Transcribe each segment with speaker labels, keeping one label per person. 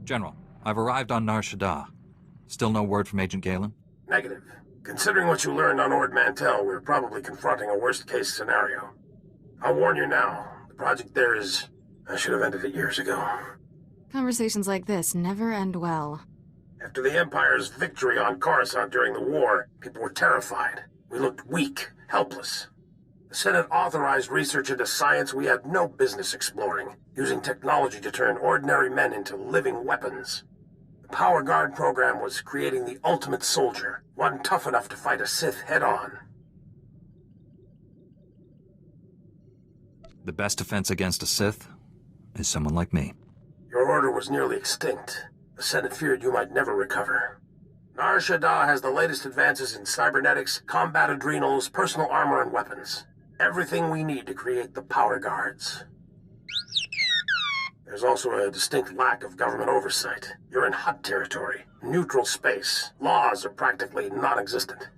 Speaker 1: General, I've arrived on Nar Shaddaa. Still no word from Agent Galen?
Speaker 2: Negative. Considering what you learned on Ord Mantell, we're probably confronting a worst-case scenario. I'll warn you now. The project there is... I should have ended it years ago.
Speaker 3: Conversations like this never end well.
Speaker 2: After the Empire's victory on Coruscant during the war, people were terrified. We looked weak, helpless. The Senate authorized research into science we had no business exploring, using technology to turn ordinary men into living weapons. The Power Guard program was creating the ultimate soldier, one tough enough to fight a Sith head-on.
Speaker 1: The best defense against a Sith is someone like me.
Speaker 2: Your order was nearly extinct. The Senate feared you might never recover. Nar Shaddaa has the latest advances in cybernetics, combat adrenals, personal armor, and weapons. Everything we need to create the Power Guards. There's also a distinct lack of government oversight. You're in hot territory, neutral space. Laws are practically non-existent.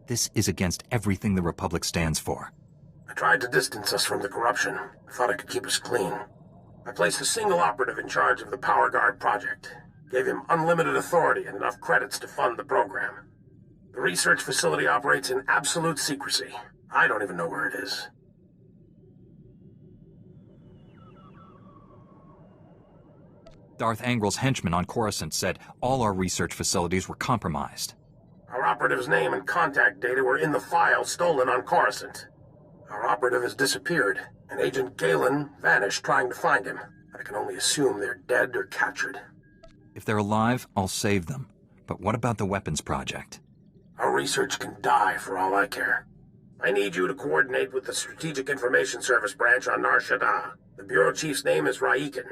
Speaker 1: This is against everything the Republic stands for.
Speaker 2: I tried to distance us from the corruption. I thought I could keep us clean. I placed a single operative in charge of the Power Guard project. Gave him unlimited authority and enough credits to fund the program. The research facility operates in absolute secrecy. I don't even know where it is.
Speaker 1: Darth Angrel's henchmen on Coruscant said all our research facilities were compromised.
Speaker 2: Our operative's name and contact data were in the file stolen on Coruscant. Our operative has disappeared, and Agent Galen vanished trying to find him. I can only assume they're dead or captured.
Speaker 1: If they're alive, I'll save them. But what about the weapons project?
Speaker 2: Our research can die for all I care. I need you to coordinate with the Strategic Information Service branch on Nar Shaddaa. The Bureau Chief's name is Raiken.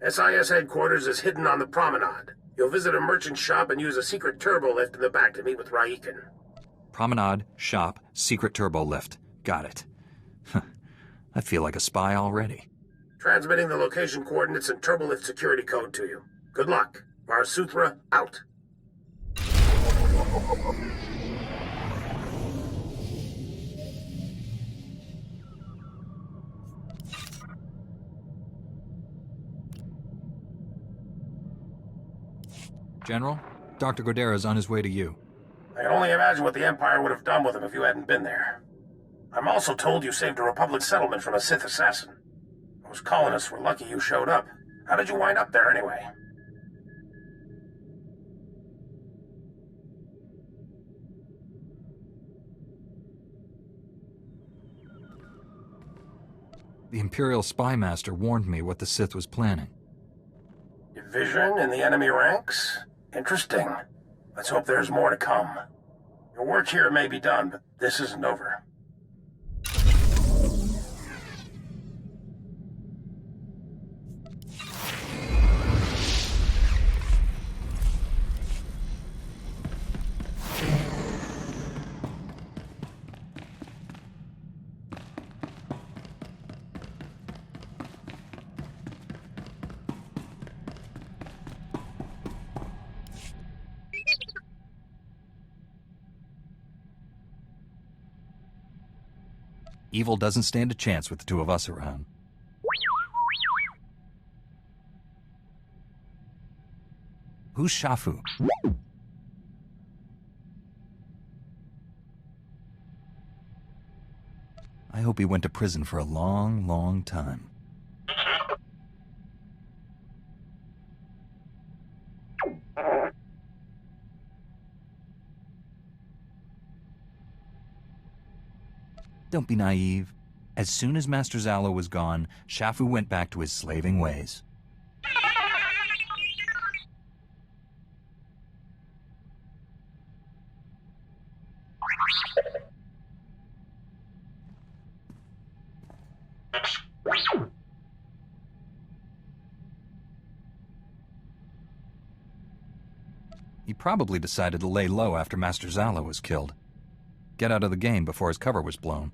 Speaker 2: SIS headquarters is hidden on the promenade. You'll visit a merchant shop and use a secret turbo lift in the back to meet with Raiken.
Speaker 1: Promenade, shop, secret turbo lift. Got it. I feel like a spy already.
Speaker 2: Transmitting the location coordinates and turbo lift security code to you. Good luck. Varsuthra out.
Speaker 1: General, Dr. Godera's on his way to you.
Speaker 2: I can only imagine what the Empire would have done with him if you hadn't been there. I'm also told you saved a Republic settlement from a Sith assassin. Those colonists were lucky you showed up. How did you wind up there anyway?
Speaker 1: The Imperial spy master warned me what the Sith was planning.
Speaker 2: Division in the enemy ranks? Interesting. Let's hope there's more to come. Your work here may be done, but this isn't over.
Speaker 1: Evil doesn't stand a chance with the two of us around. Who's Shafu? I hope he went to prison for a long, long time. Don't be naive. As soon as Master Zalo was gone, Shafu went back to his slaving ways. He probably decided to lay low after Master Zalo was killed. Get out of the game before his cover was blown.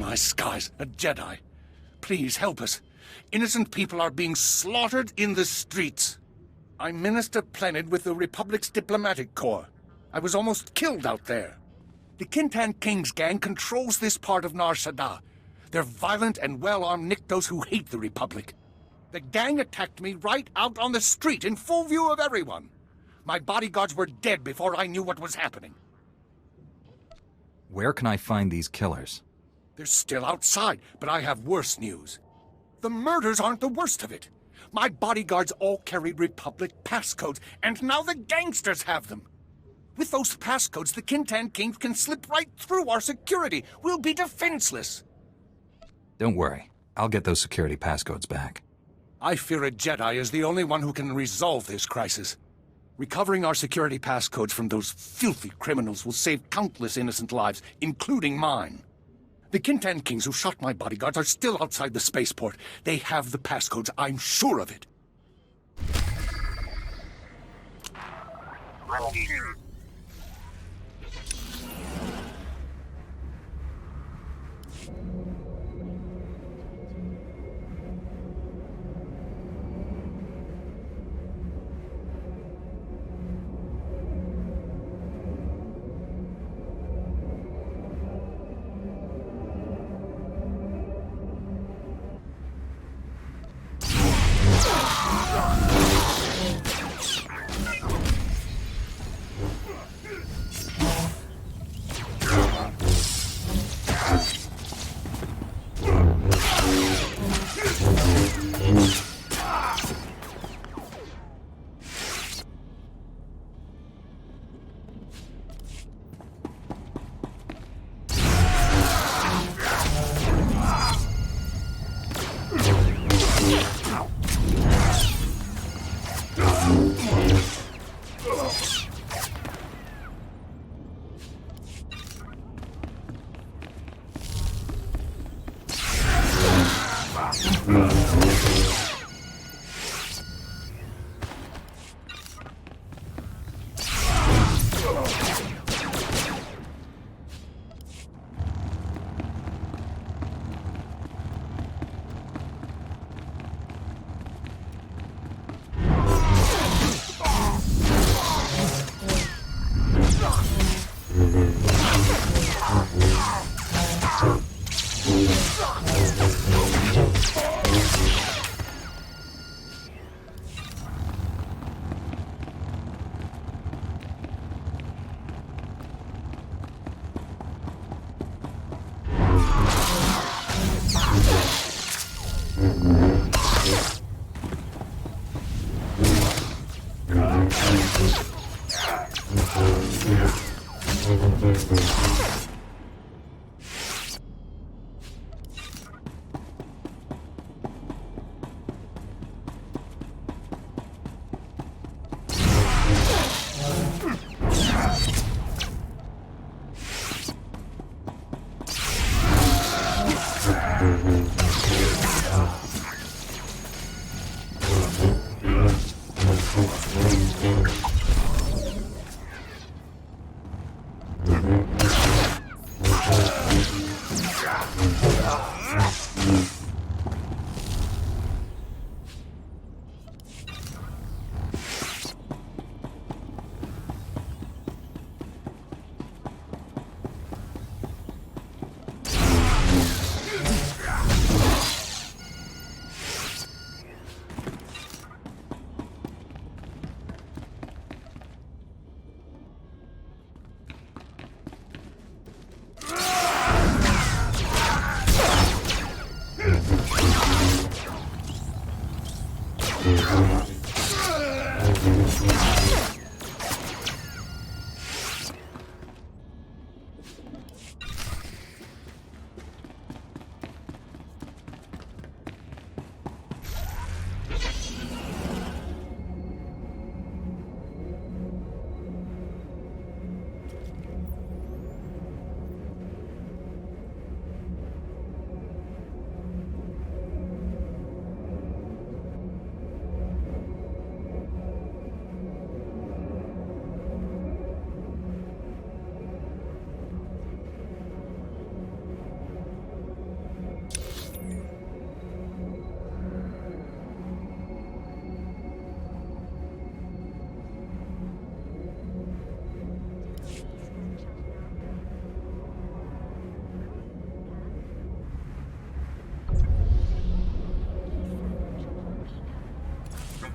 Speaker 4: my skies, a Jedi. Please help us. Innocent people are being slaughtered in the streets. I minister planet with the Republic's diplomatic corps. I was almost killed out there. The Kintan King's gang controls this part of Nar Shaddaa. They're violent and well-armed Niktos who hate the Republic. The gang attacked me right out on the street in full view of everyone. My bodyguards were dead before I knew what was happening.
Speaker 1: Where can I find these killers?
Speaker 4: They're still outside, but I have worse news. The murders aren't the worst of it. My bodyguards all carried Republic passcodes, and now the gangsters have them. With those passcodes, the Kintan Kings can slip right through our security. We'll be defenseless.
Speaker 1: Don't worry. I'll get those security passcodes back.
Speaker 4: I fear a Jedi is the only one who can resolve this crisis. Recovering our security passcodes from those filthy criminals will save countless innocent lives, including mine. The Kintan Kings who shot my bodyguards are still outside the spaceport. They have the passcodes, I'm sure of it.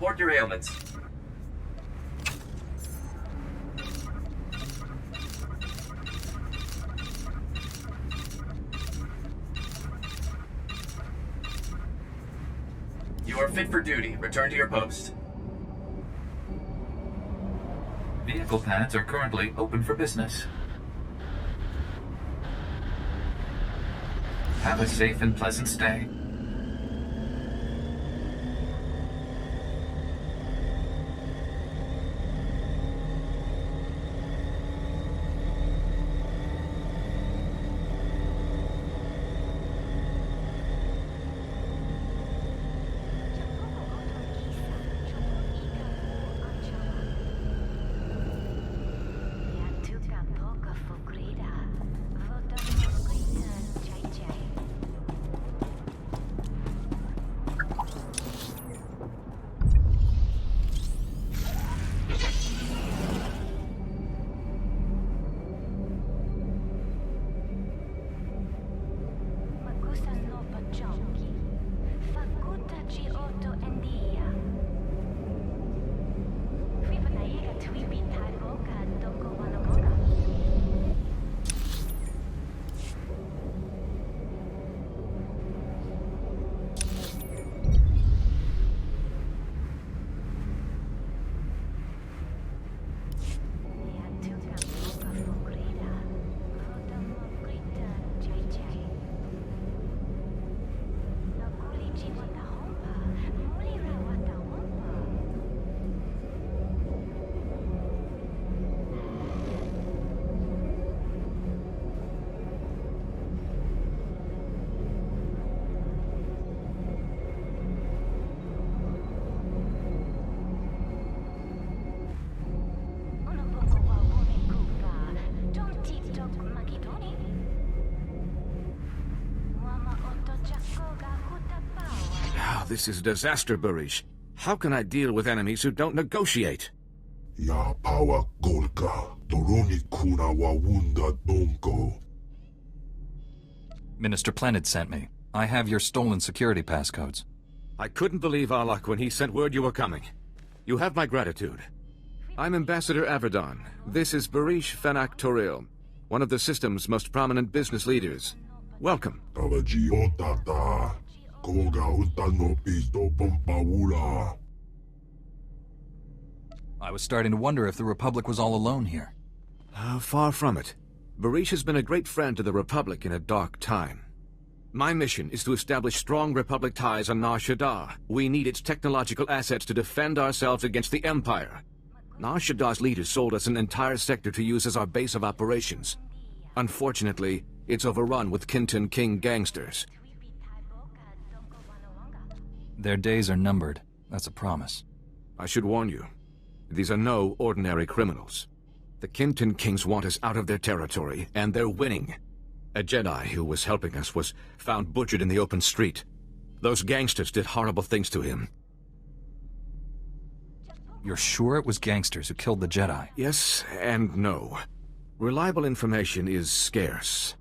Speaker 5: report your ailments. You are fit for duty. Return to your post. Vehicle pads are currently open for business. Have a safe and pleasant stay.
Speaker 6: This is disaster, Barish. How can I deal with enemies who don't negotiate?
Speaker 7: Ya power golka, Doroni kuna wawunda donko.
Speaker 1: Minister Plenid sent me. I have your stolen security passcodes.
Speaker 6: I couldn't believe our luck when he sent word you were coming. You have my gratitude. I'm Ambassador Averdon. This is Barish Fenak Toril, one of the system's most prominent business leaders. Welcome.
Speaker 1: I was starting to wonder if the Republic was all alone here.
Speaker 6: Far from it. Barish has been a great friend to the Republic in a dark time. My mission is to establish strong Republic ties on Nar Shaddaa. We need its technological assets to defend ourselves against the Empire. Nar Shaddaa's leaders sold us an entire sector to use as our base of operations. Unfortunately, it's overrun with Kinton King gangsters.
Speaker 1: Their days are numbered. That's a promise.
Speaker 6: I should warn you. These are no ordinary criminals. The Kinton Kings want us out of their territory, and they're winning. A Jedi who was helping us was found butchered in the open street. Those gangsters did horrible things to him.
Speaker 1: You're sure it was gangsters who killed the Jedi?
Speaker 6: Yes and no. Reliable information is scarce.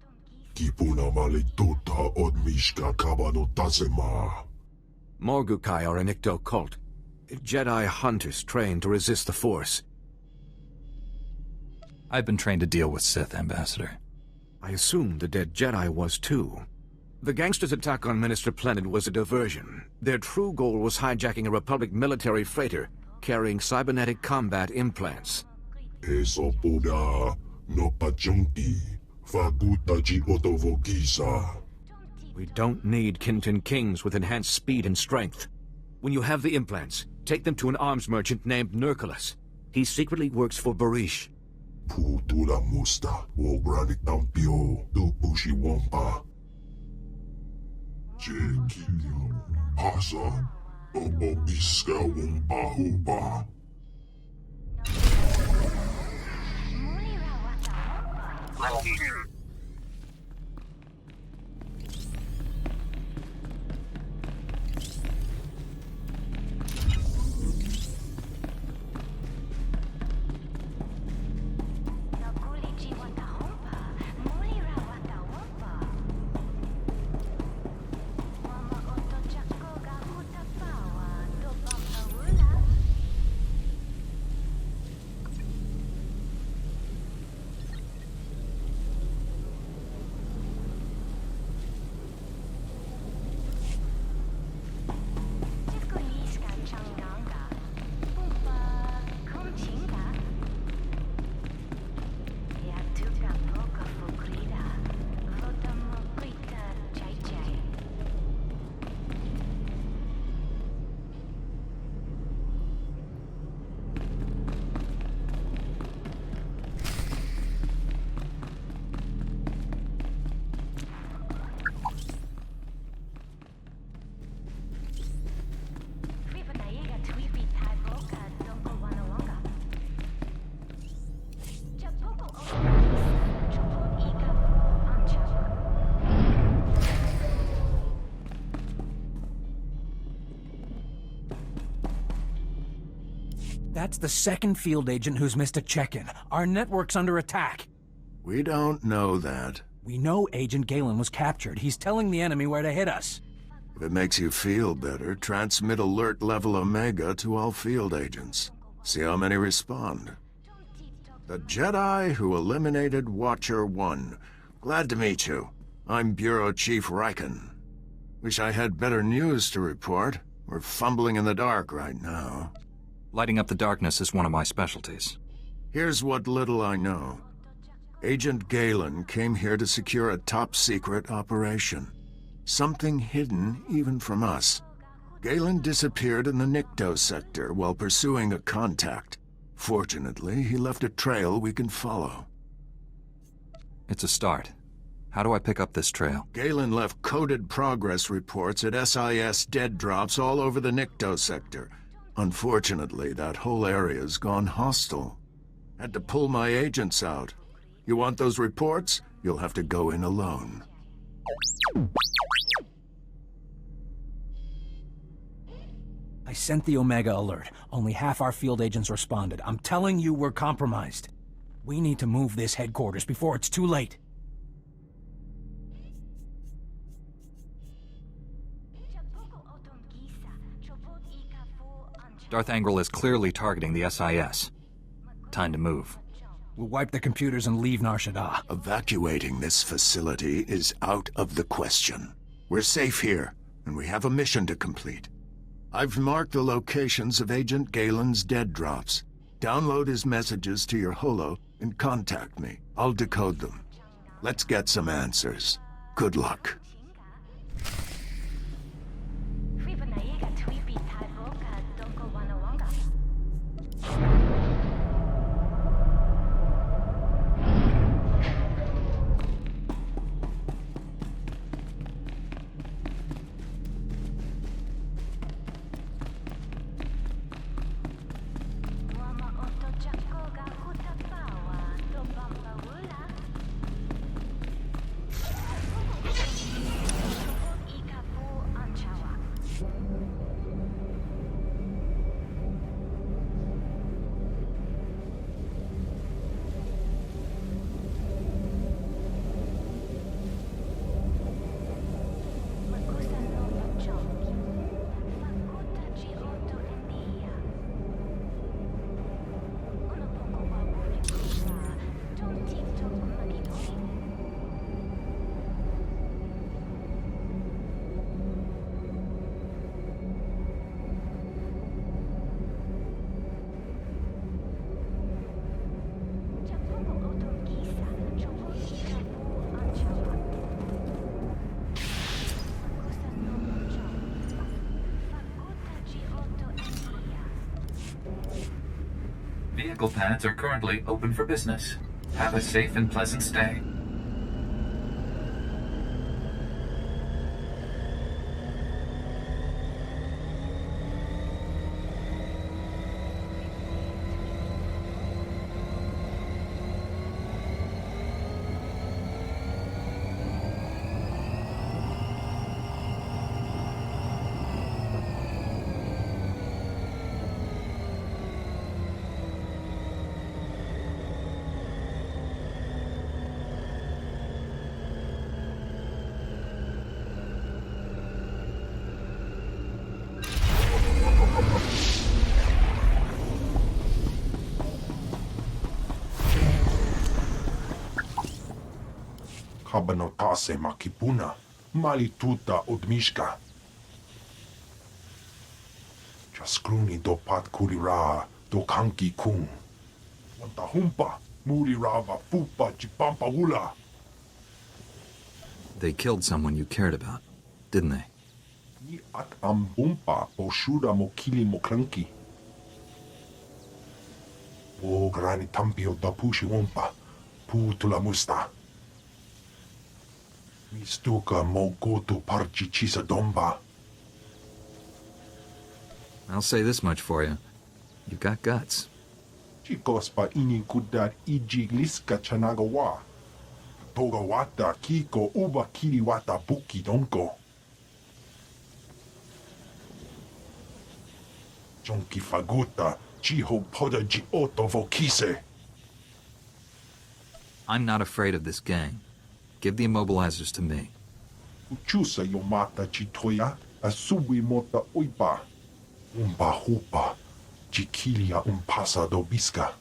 Speaker 6: Morgukai are an Icto cult. Jedi hunters trained to resist the Force.
Speaker 1: I've been trained to deal with Sith, Ambassador.
Speaker 6: I assume the dead Jedi was too. The gangsters' attack on Minister Plenid was a diversion. Their true goal was hijacking a Republic military freighter carrying cybernetic combat implants. We don't need Kinton Kings with enhanced speed and strength. When you have the implants, take them to an arms merchant named Nurculus. He secretly works for Barish.
Speaker 8: That's the second field agent who's missed a check-in. Our network's under attack.
Speaker 9: We don't know that.
Speaker 8: We know Agent Galen was captured. He's telling the enemy where to hit us.
Speaker 9: If it makes you feel better, transmit alert level Omega to all field agents. See how many respond. The Jedi who eliminated Watcher 1. Glad to meet you. I'm Bureau Chief Riken. Wish I had better news to report. We're fumbling in the dark right now.
Speaker 1: Lighting up the darkness is one of my specialties.
Speaker 9: Here's what little I know. Agent Galen came here to secure a top-secret operation. Something hidden even from us. Galen disappeared in the Nikto sector while pursuing a contact. Fortunately, he left a trail we can follow.
Speaker 1: It's a start. How do I pick up this trail?
Speaker 9: Galen left coded progress reports at SIS dead drops all over the Nikto sector. Unfortunately, that whole area's gone hostile. Had to pull my agents out. You want those reports? You'll have to go in alone.
Speaker 8: I sent the Omega alert. Only half our field agents responded. I'm telling you we're compromised. We need to move this headquarters before it's too late.
Speaker 1: Darth Angral is clearly targeting the SIS. Time to move.
Speaker 8: We'll wipe the computers and leave Nar Shaddaa.
Speaker 9: Evacuating this facility is out of the question. We're safe here, and we have a mission to complete. I've marked the locations of Agent Galen's dead drops. Download his messages to your holo and contact me. I'll decode them. Let's get some answers. Good luck.
Speaker 5: Vehicle pads are currently open for business. Have a safe and pleasant stay.
Speaker 7: Kabanotase makipuna, malituta odmishka. Jaskruni do pat kurira do kanki kung. Wanta humpa, murirava fupa chipampa wula.
Speaker 1: They killed someone you cared about, didn't they?
Speaker 7: Ni at ambumpa boshura mokili mokranki. O grani tampio da pushi wumpa, putula musta. Mistuka mogoto parchichisa domba.
Speaker 1: I'll say this much for you. You've got guts.
Speaker 7: Chikospa ini kudat iji liska chanagawa. Togawata kiko uba kiriwata buki donko. Chonki faguta Jiho poda ji oto vokise.
Speaker 1: I'm not afraid of this gang. Give the immobilizers to me.
Speaker 7: Uchusa yomata chitoya, asubi mota uipa. Umba hupa, jikilia umpasa dobiska.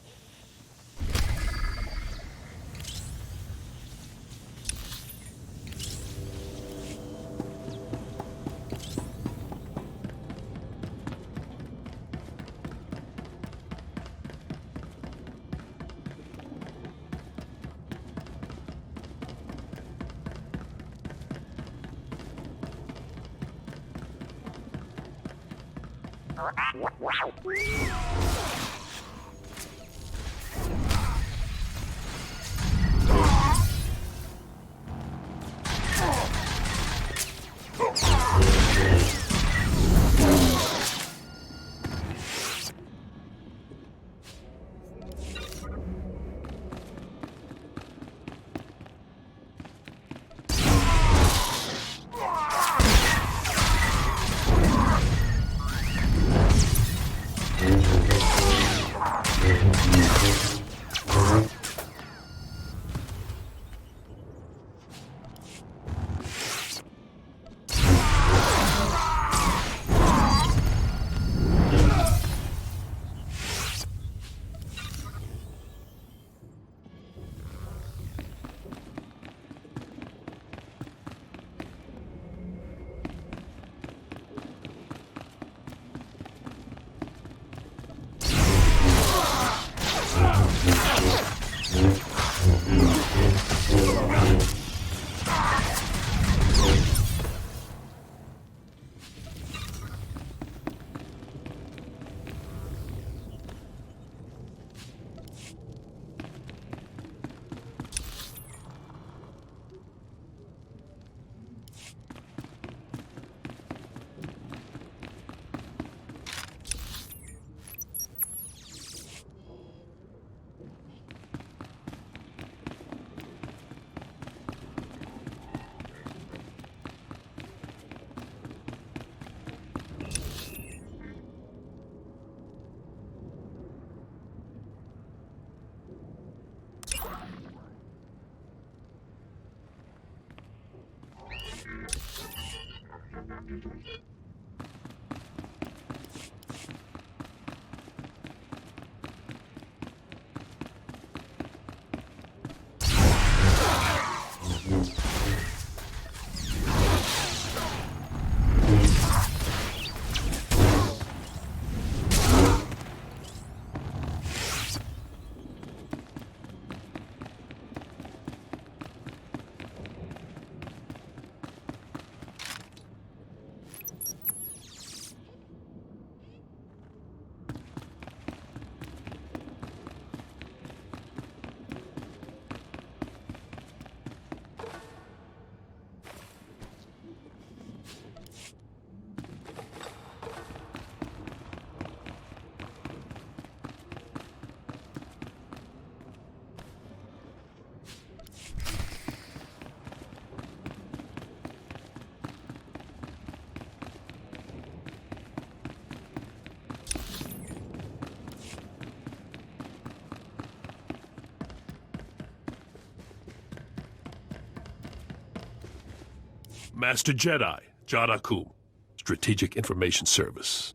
Speaker 10: Master Jedi, Jadakum, Strategic Information Service.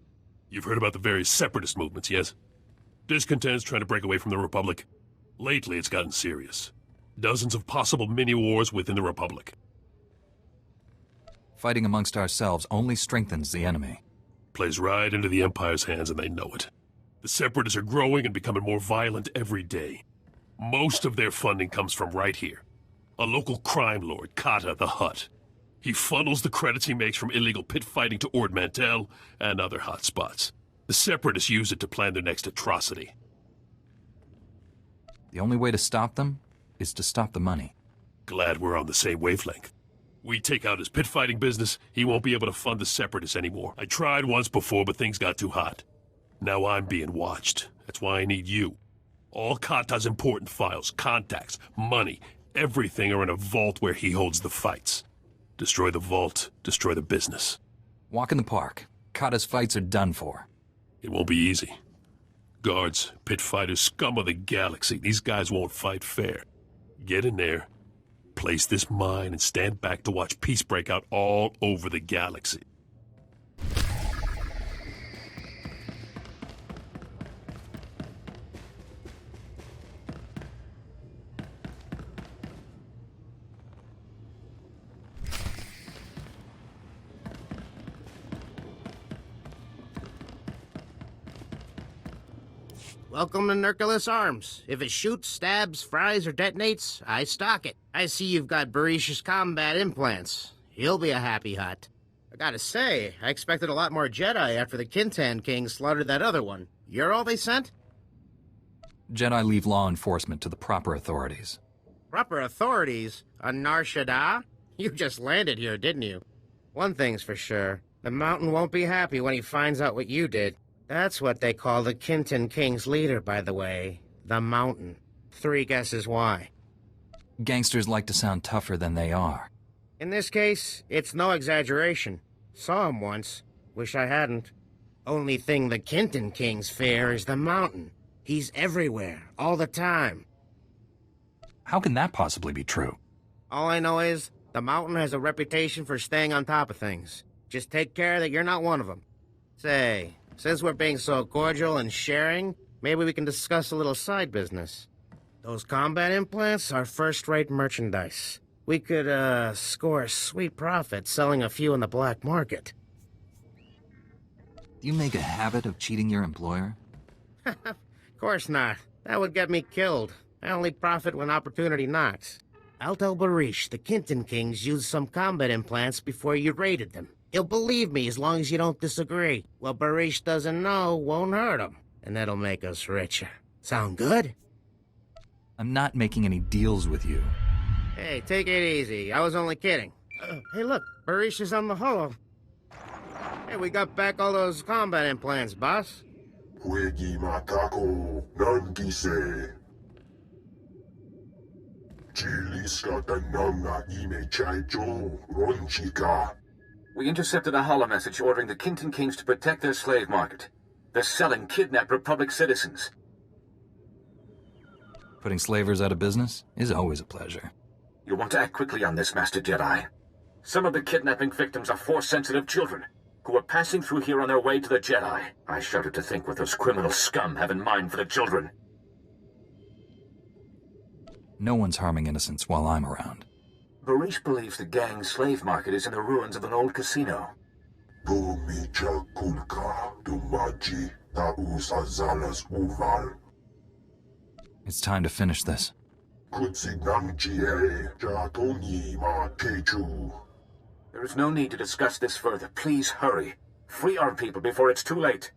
Speaker 10: You've heard about the various separatist movements, yes? Discontents trying to break away from the Republic. Lately, it's gotten serious. Dozens of possible mini-wars within the Republic.
Speaker 1: Fighting amongst ourselves only strengthens the enemy.
Speaker 10: Plays right into the Empire's hands, and they know it. The Separatists are growing and becoming more violent every day. Most of their funding comes from right here. A local crime lord, Kata the Hutt. He funnels the credits he makes from illegal pit fighting to Ord Mantell and other hot spots. The Separatists use it to plan their next atrocity.
Speaker 1: The only way to stop them is to stop the money.
Speaker 10: Glad we're on the same wavelength. We take out his pit fighting business, he won't be able to fund the Separatists anymore. I tried once before, but things got too hot. Now I'm being watched. That's why I need you. All Kata's important files, contacts, money, everything are in a vault where he holds the fights. Destroy the vault, destroy the business.
Speaker 1: Walk in the park. Kata's fights are done for.
Speaker 10: It won't be easy. Guards, pit fighters, scum of the galaxy. These guys won't fight fair. Get in there, place this mine, and stand back to watch peace break out all over the galaxy.
Speaker 11: Welcome to Nurculus Arms. If it shoots, stabs, fries, or detonates, I stock it. I see you've got Barish's combat implants. He'll be a happy hut. I gotta say, I expected a lot more Jedi after the Kintan King slaughtered that other one. You're all they sent?
Speaker 1: Jedi leave law enforcement to the proper authorities.
Speaker 11: Proper authorities? On Nar Shaddaa? You just landed here, didn't you? One thing's for sure. The Mountain won't be happy when he finds out what you did. That's what they call the Kintan King's leader, by the way. The Mountain. 3 guesses why.
Speaker 1: Gangsters like to sound tougher than they are.
Speaker 11: In this case, it's no exaggeration. Saw him once. Wish I hadn't. Only thing the Kintan Kings fear is the Mountain. He's everywhere, all the time.
Speaker 1: How can that possibly be true?
Speaker 11: All I know is, the Mountain has a reputation for staying on top of things. Just take care that you're not one of them. Say, since we're being so cordial and sharing, maybe we can discuss a little side business. Those combat implants are first-rate merchandise. We could, score a sweet profit selling a few in the black market.
Speaker 1: Do you make a habit of cheating your employer?
Speaker 11: Of course not. That would get me killed. I only profit when opportunity knocks. I'll tell Barish the Kintan Kings used some combat implants before you raided them. He'll believe me as long as you don't disagree. What Barish doesn't know won't hurt him, and that'll make us richer. Sound good?
Speaker 1: I'm not making any deals with you.
Speaker 11: Hey, take it easy. I was only kidding. Hey, look, Barish is on the holo. Hey, we got back all those combat implants, boss.
Speaker 7: Huegi matako nangise. Chiliska tananga ime chaicho ronchika.
Speaker 12: We intercepted a holo message ordering the Kintan Kings to protect their slave market. They're selling kidnapped Republic citizens.
Speaker 1: Putting slavers out of business is always a pleasure.
Speaker 12: You'll want to act quickly on this, Master Jedi. Some of the kidnapping victims are Force-sensitive children who are passing through here on their way to the Jedi. I shudder to think what those criminal scum have in mind for the children.
Speaker 1: No one's harming innocents while I'm around.
Speaker 12: Barish believes the gang's slave market is in the ruins of an old casino.
Speaker 1: It's time to finish this.
Speaker 12: There is no need to discuss this further. Please hurry. Free our people before it's too late.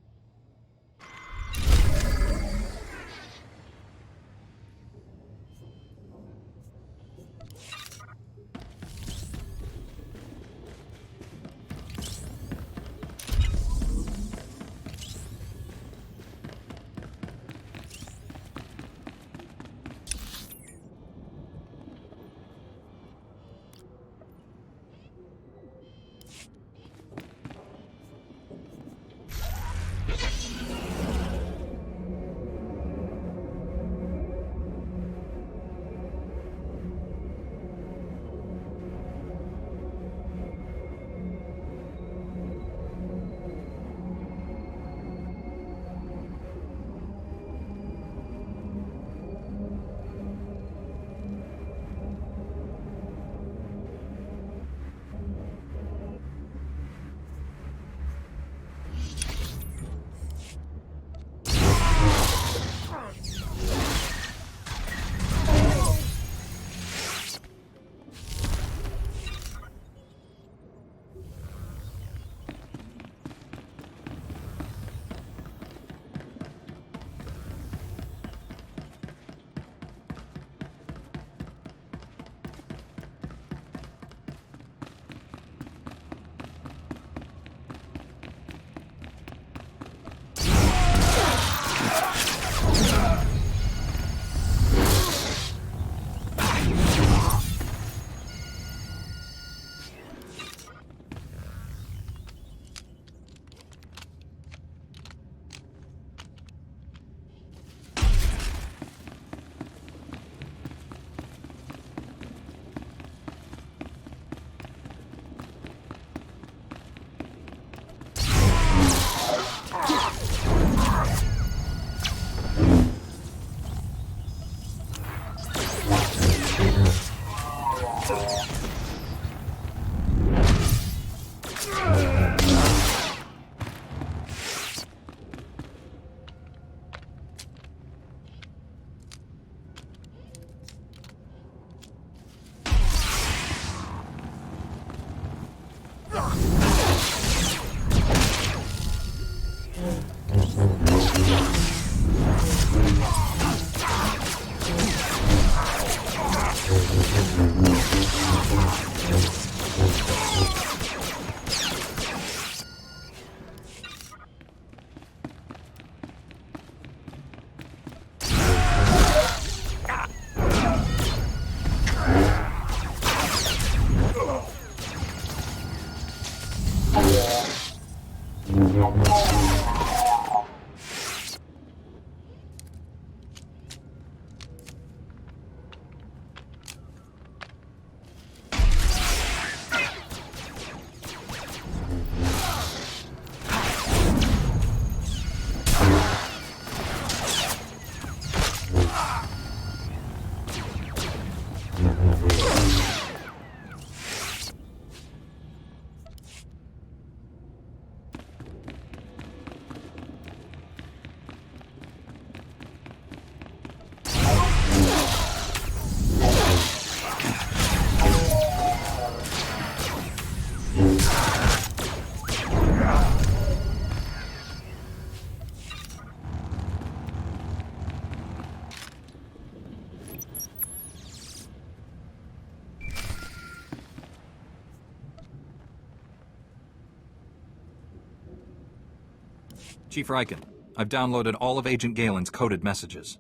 Speaker 1: Chief Riken, I've downloaded all of Agent Galen's coded messages.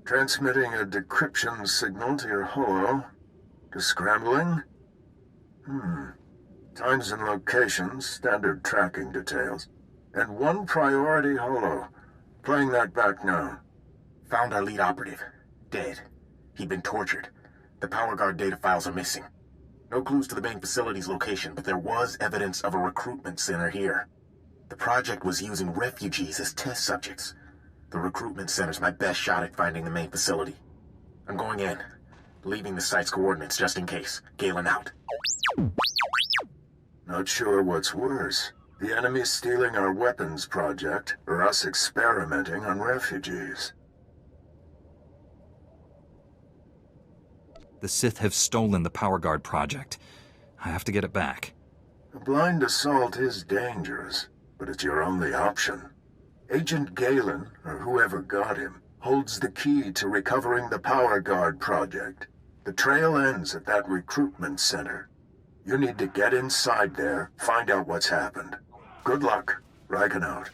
Speaker 9: Transmitting a decryption signal to your holo. Descrambling? Times and locations, standard tracking details. And one priority holo. Playing that back now.
Speaker 2: Found our lead operative. Dead. He'd been tortured. The power guard data files are missing. No clues to the main facility's location, but there was evidence of a recruitment center here. The project was using refugees as test subjects. The recruitment center's my best shot at finding the main facility. I'm going in, leaving the site's coordinates just in case. Galen out.
Speaker 9: Not sure what's worse. The enemy stealing our weapons project, or us experimenting on refugees.
Speaker 1: The Sith have stolen the Power Guard project. I have to get it back.
Speaker 9: A blind assault is dangerous, but it's your only option. Agent Galen, or whoever got him, holds the key to recovering the Power Guard project. The trail ends at that recruitment center. You need to get inside there, find out what's happened. Good luck. Riken out.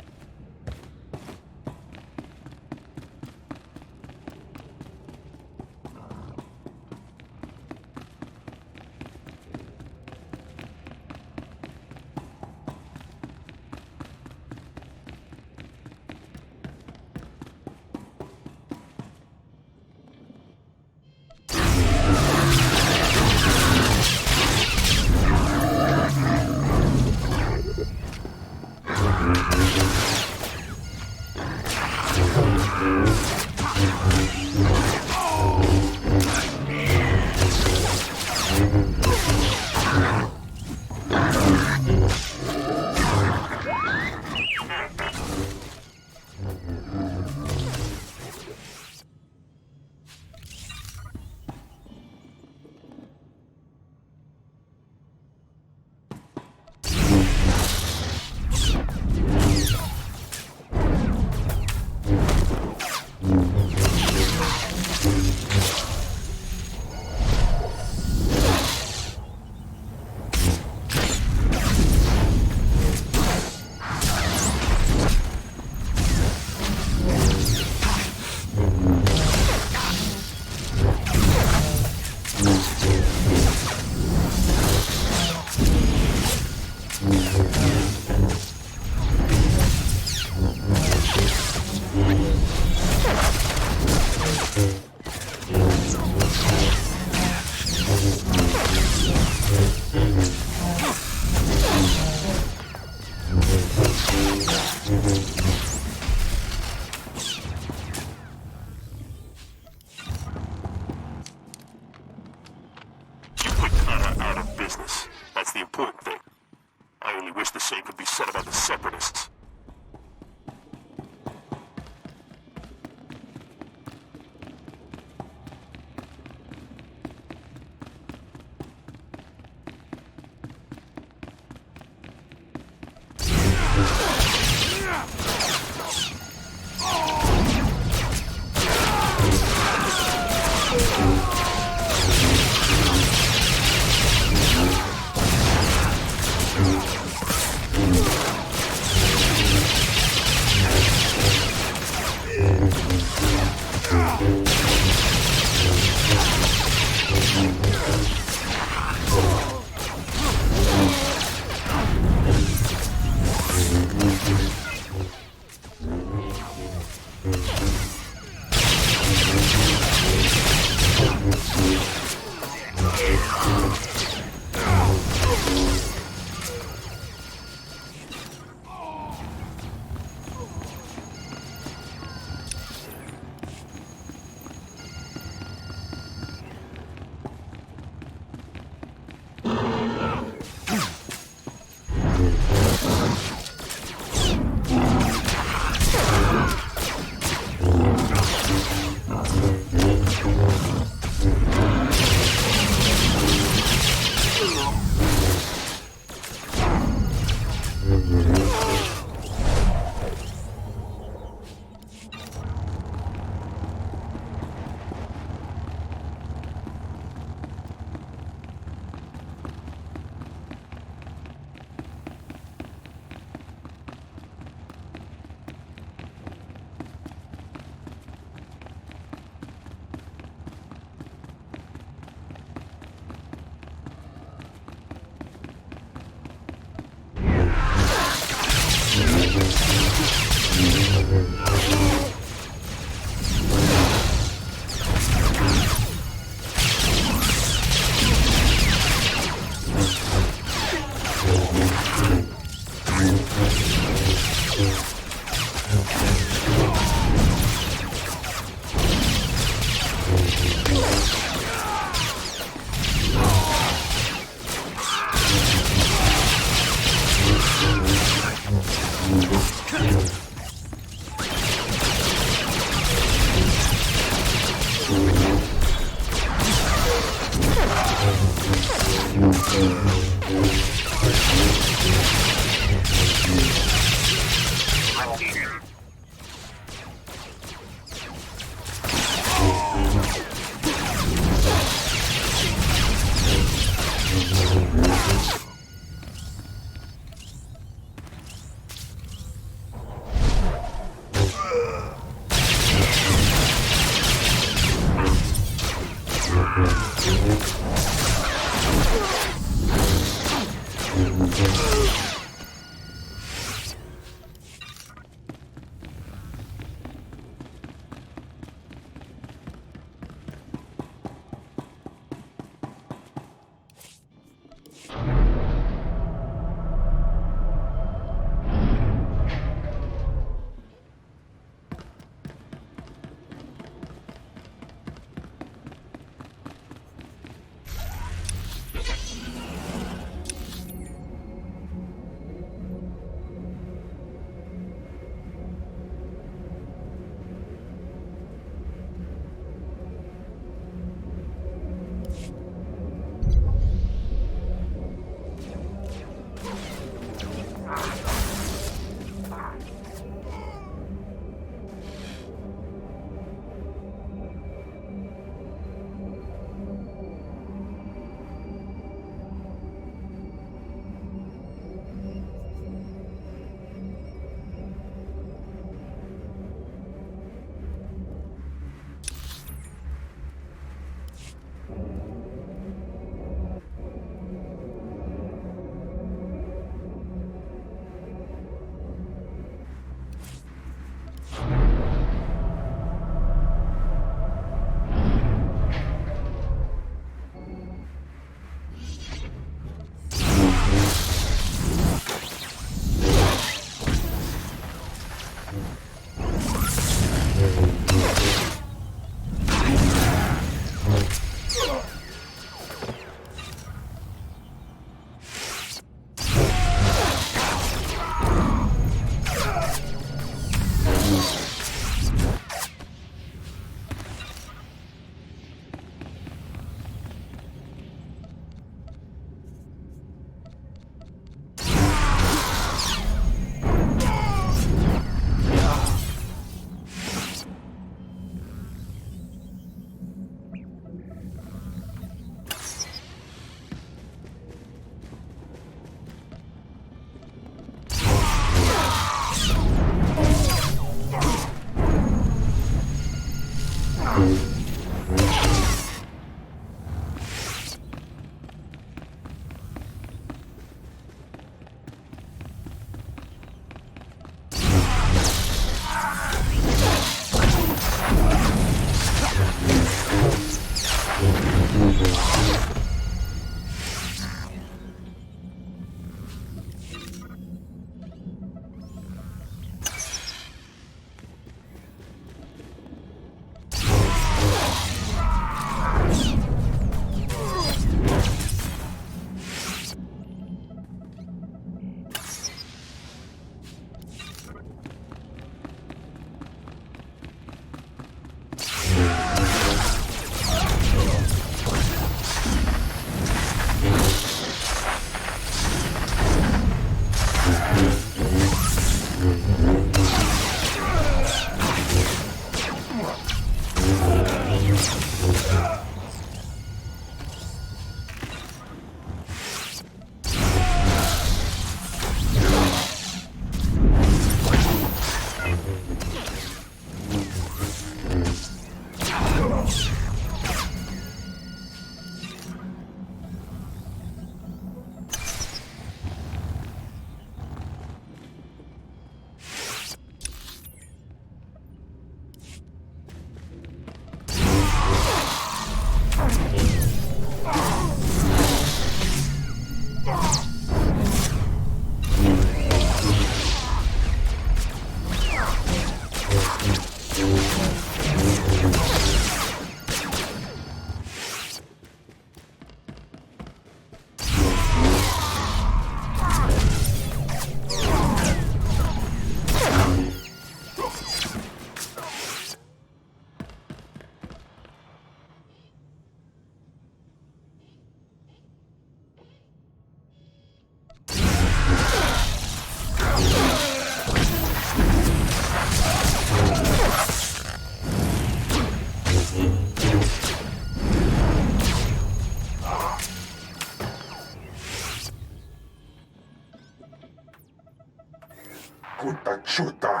Speaker 7: Kutachuta,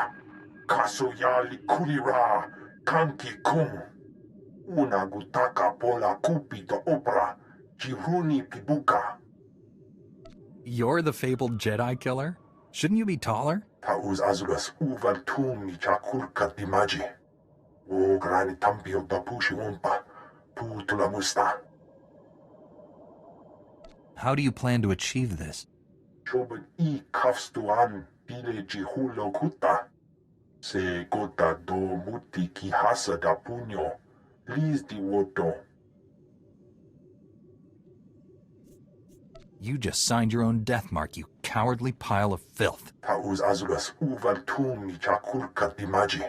Speaker 7: Kasuyali Kulira, Kanki Kung, Una Gutaka Pola Kupito Opera, Chihuni Pibuka.
Speaker 1: You're the fabled Jedi killer? Shouldn't you be taller?
Speaker 7: Tauz Azugas Uval Tumi Chakulka Dimaji. O Grani Tampio Tapushi Umpa, Putula Musta.
Speaker 1: How do you plan to achieve this?
Speaker 7: Chobut I Kafstuan Pile Jihulo Kuta. Se Gota do Muti Kihasa da Punyo. Liz di Woto.
Speaker 1: You just signed your own death mark, you cowardly pile of filth.
Speaker 7: Tauz Azugas Uval Tumi Chakulka Dimaji.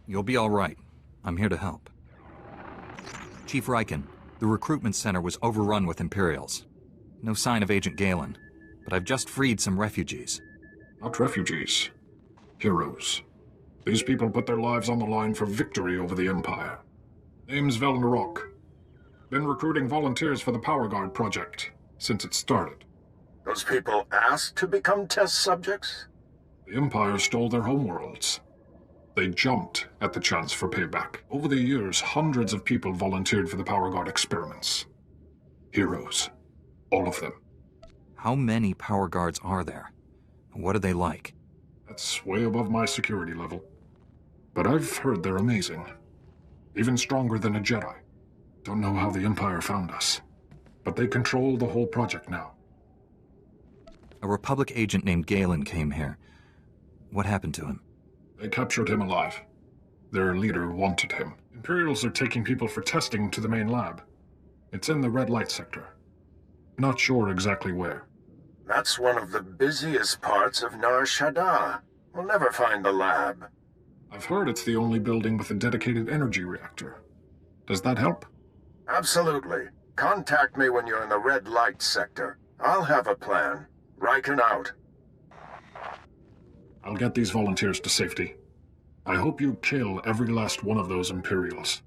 Speaker 1: You'll be all right. I'm here to help. Chief Riken, the recruitment center was overrun with Imperials. No sign of Agent Galen, but I've just freed some refugees.
Speaker 13: Not refugees. Heroes. These people put their lives on the line for victory over the Empire. Name's Velnarok. Been recruiting volunteers for the Power Guard project since it started.
Speaker 2: Those people asked to become test subjects?
Speaker 13: The Empire stole their homeworlds. They jumped at the chance for payback. Over the years, hundreds of people volunteered for the Power Guard experiments. Heroes. All of them.
Speaker 1: How many Power Guards are there? What are they like?
Speaker 13: That's way above my security level. But I've heard they're amazing. Even stronger than a Jedi. Don't know how the Empire found us. But they control the whole project now.
Speaker 1: A Republic agent named Galen came here. What happened to him?
Speaker 13: They captured him alive. Their leader wanted him. Imperials are taking people for testing to the main lab. It's in the red light sector. Not sure exactly where.
Speaker 2: That's one of the busiest parts of Nar Shaddaa. We'll never find the lab.
Speaker 13: I've heard it's the only building with a dedicated energy reactor. Does that help?
Speaker 2: Absolutely. Contact me when you're in the red light sector. I'll have a plan. Riken out.
Speaker 13: I'll get these volunteers to safety. I hope you kill every last one of those Imperials.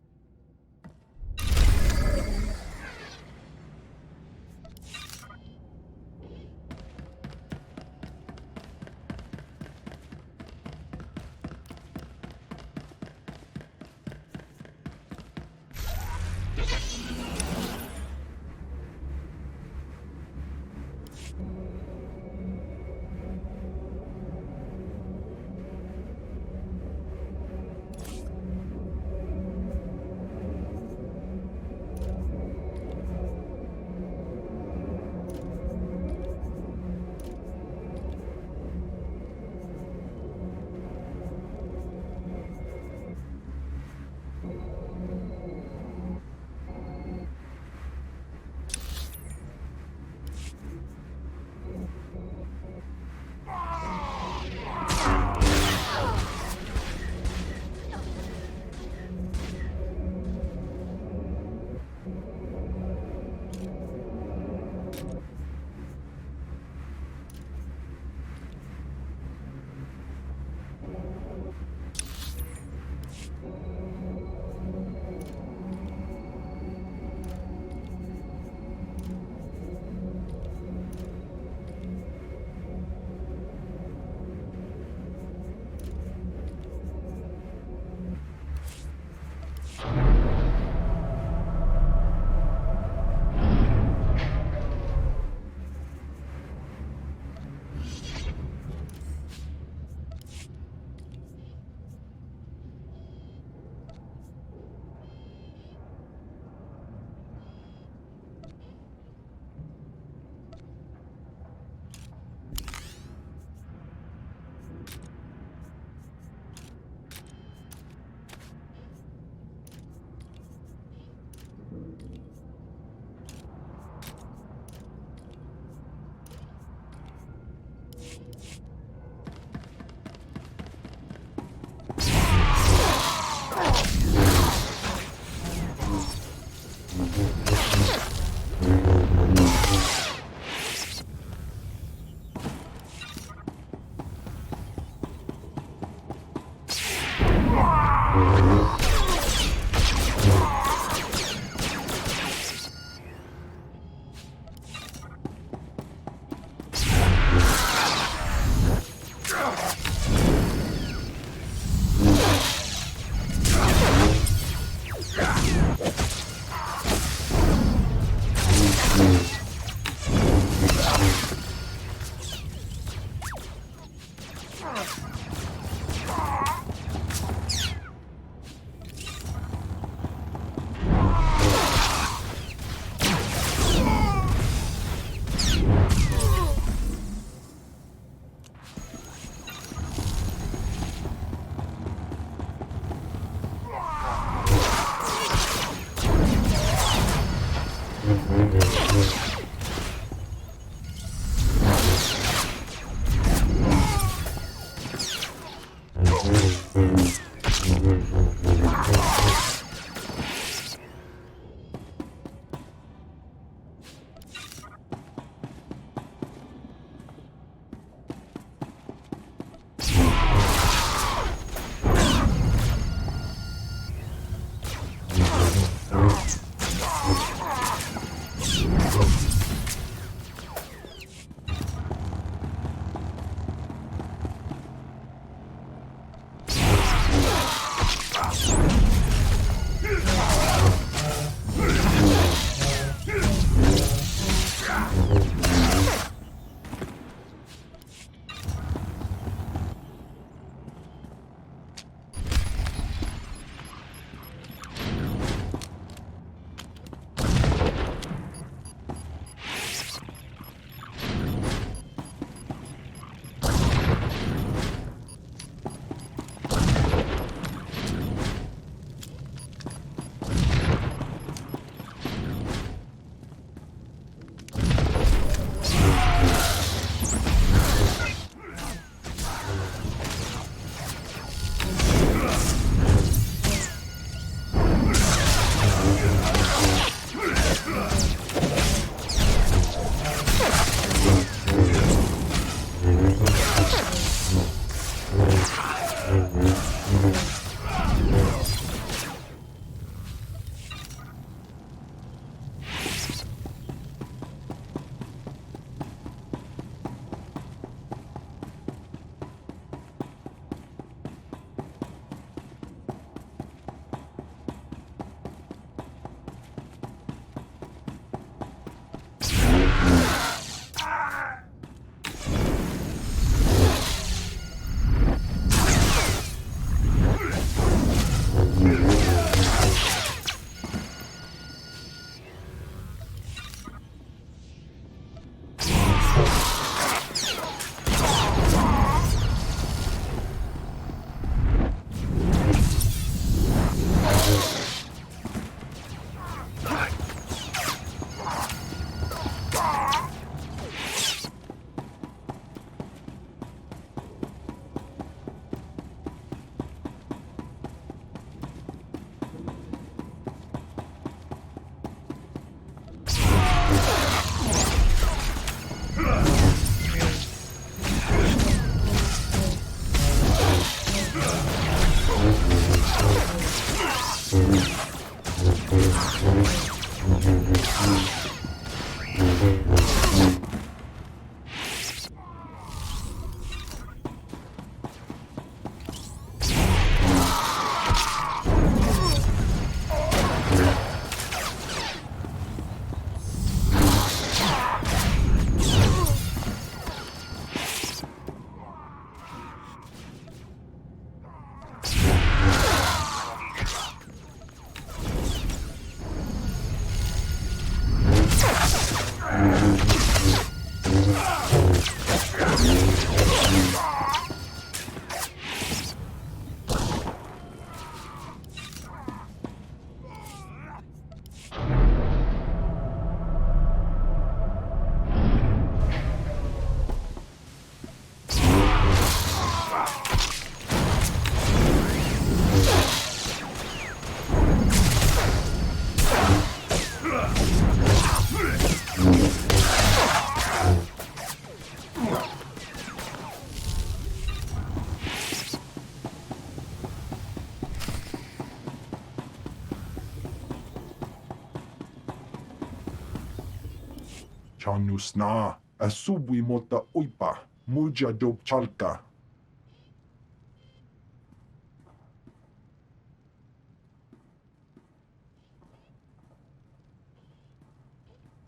Speaker 7: Chanusna, asubwi mota uipa, muja dob chalka.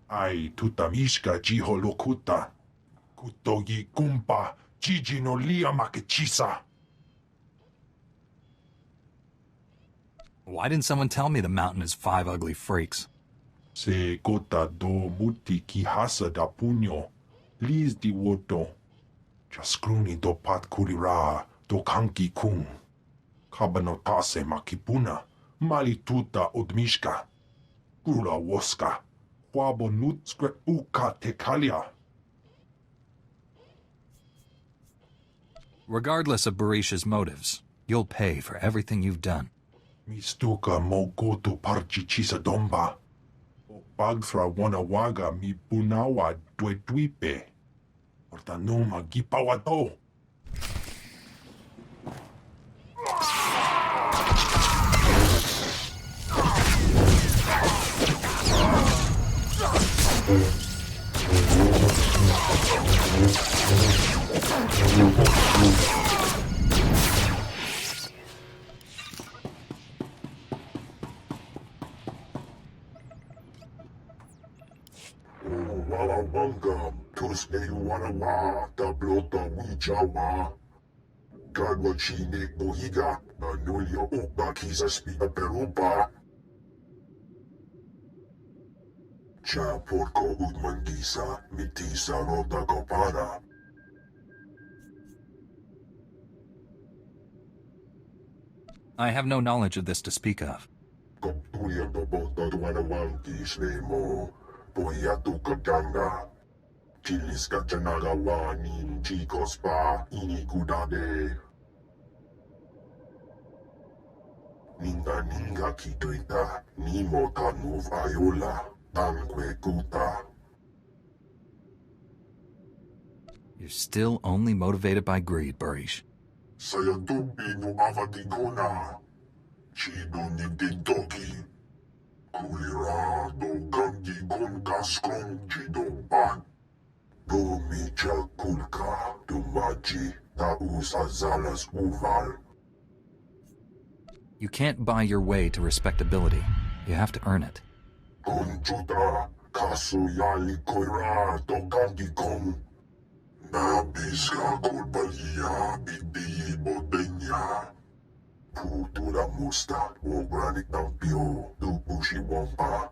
Speaker 7: Ai tutamishka jiholokuta. Kutogi kumpa, jiji no lia makechisa.
Speaker 1: Why didn't someone tell me the mountain is 5 ugly freaks?
Speaker 7: Se gota do muti ki hasa da punyo. Liz di woto. Jaskruni do pat kurira do kanki kung. Kabanotase makipuna. Mali tuta odmishka. Gula woska. Wabo nutskre uka tekalia.
Speaker 1: Regardless of Barisha's motives, you'll pay for everything you've done.
Speaker 7: Mistuka mo goto parchichisa domba. O pagthra wanawaga mi punawa dwedwipe. Ortanuma gipawato. Walawanga, Tusne Wanawa, Tablota Wijawa. Gadwa Chine Bohiga, Nanulia Opa Kiza Spina Perupa. Cha Porco Udmangisa, Mitisa Rota Copara.
Speaker 1: I have no knowledge of this to speak of.
Speaker 7: Compuria Bobota Wanawangi Snemo. Boyatu Kadanga. Chilis Kachanagawa Nin Chicos Pa Inikudade. Ninga Kituita Nimo Tanuv Ayola Tanque Kuta.
Speaker 1: You're still only motivated by greed, Barish.
Speaker 7: Sayatubi no Avadigona. Chido Nintintoki. Kulira do gangi gonga skong jido ban. Do micha kulka do maji ta usazalas uval.
Speaker 1: You can't buy your way to respectability. You have to earn it.
Speaker 7: Konjuta kasu yali koira do gangi kong. Nabiska kulbalia bidi bodenya. Putura musta o granit ng pio do bushi wampa.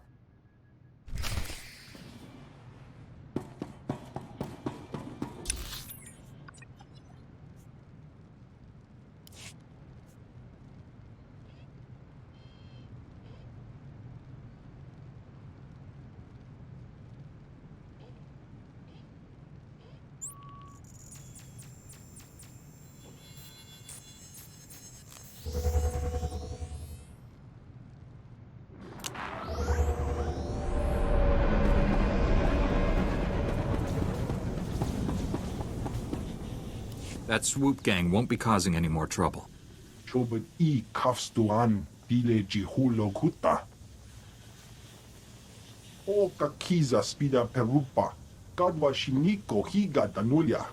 Speaker 1: That swoop gang won't be causing any more trouble.
Speaker 7: Chobot I kafstuan dile jihulo kuta. O kakiza spida perupa. Gadwa shiniko higa danulia.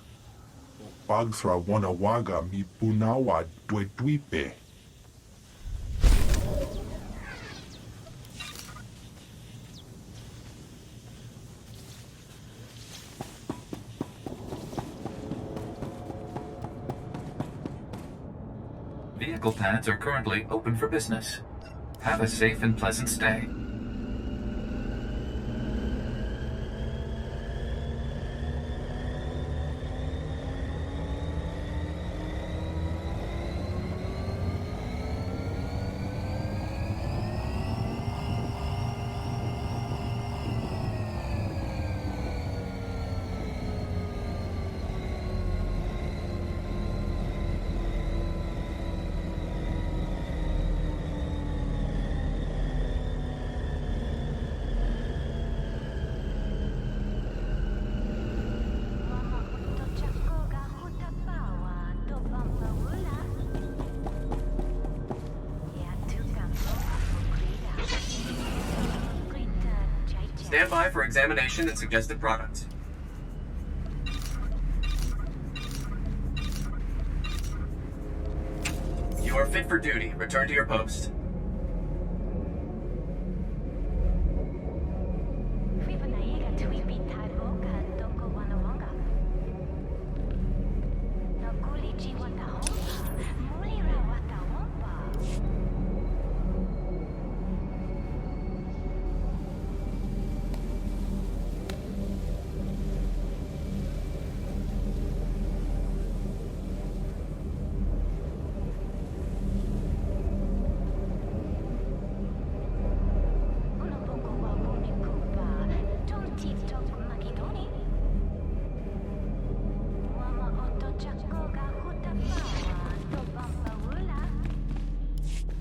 Speaker 7: Pagthra wanawaga mi punawa dwedwipe.
Speaker 5: Vehicle pads are currently open for business. Have a safe and pleasant stay.
Speaker 14: Stand by for examination and suggested products. You are fit for duty. Return to your post.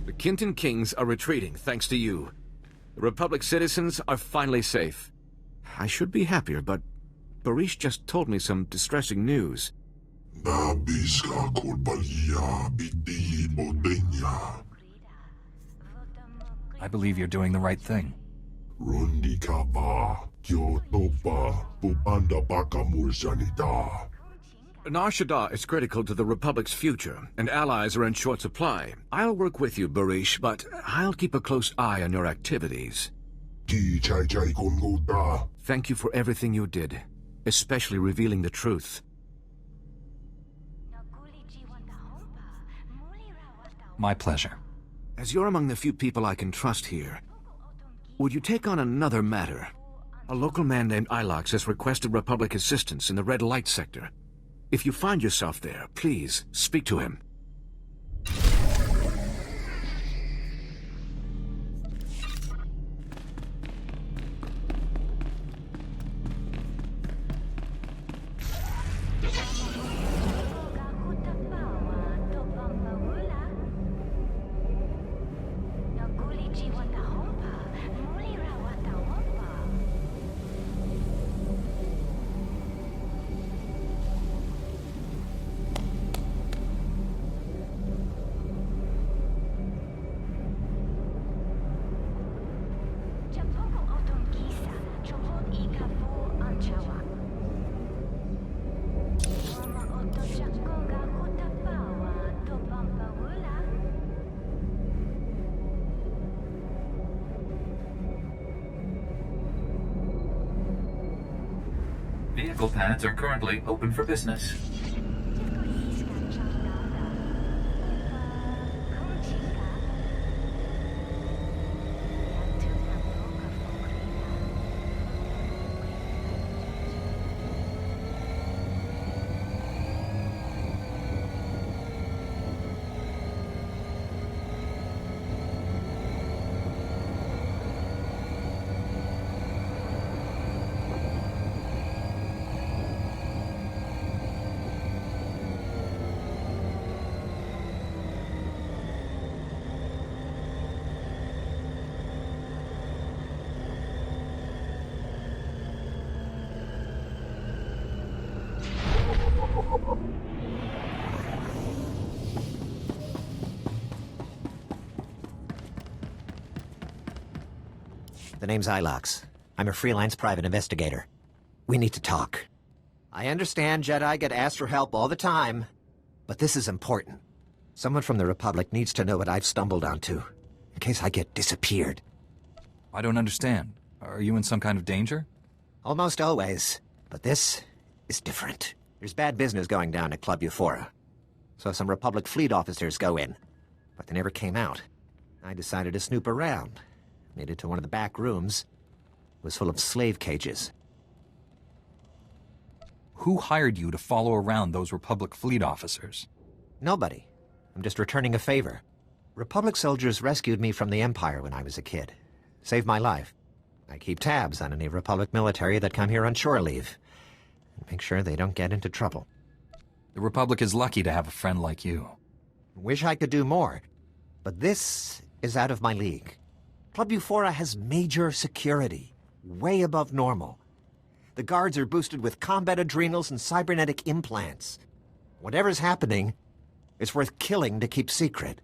Speaker 6: The Kintan Kings are retreating, thanks to you. The Republic citizens are finally safe. I should be happier, but Barish just told me some distressing news.
Speaker 7: I
Speaker 1: believe you're doing the right thing.
Speaker 6: Nar Shaddaa is critical to the Republic's future, and allies are in short supply. I'll work with you, Barish, but I'll keep a close eye on your activities. Thank you for everything you did, especially revealing the truth.
Speaker 1: My pleasure.
Speaker 6: As you're among the few people I can trust here, would you take on another matter? A local man named Ilox has requested Republic assistance in the Red Light sector. If you find yourself there, please speak to him.
Speaker 5: Vehicle pads are currently open for business.
Speaker 15: The name's Ilox. I'm a freelance private investigator. We need to talk. I understand Jedi get asked for help all the time, but this is important. Someone from the Republic needs to know what I've stumbled onto, in case I get disappeared.
Speaker 1: I don't understand. Are you in some kind of danger?
Speaker 15: Almost always, but this is different. There's bad business going down at Club Euphora. So some Republic fleet officers go in, but they never came out. I decided to snoop around. Made it to one of the back rooms. It was full of slave cages.
Speaker 1: Who hired you to follow around those Republic fleet officers?
Speaker 15: Nobody. I'm just returning a favor. Republic soldiers rescued me from the Empire when I was a kid. Saved my life. I keep tabs on any Republic military that come here on shore leave. And make sure they don't get into trouble.
Speaker 1: The Republic is lucky to have a friend like you.
Speaker 15: Wish I could do more. But this is out of my league. Club Euphora has major security, way above normal. The guards are boosted with combat adrenals and cybernetic implants. Whatever's happening, it's worth killing to keep secret.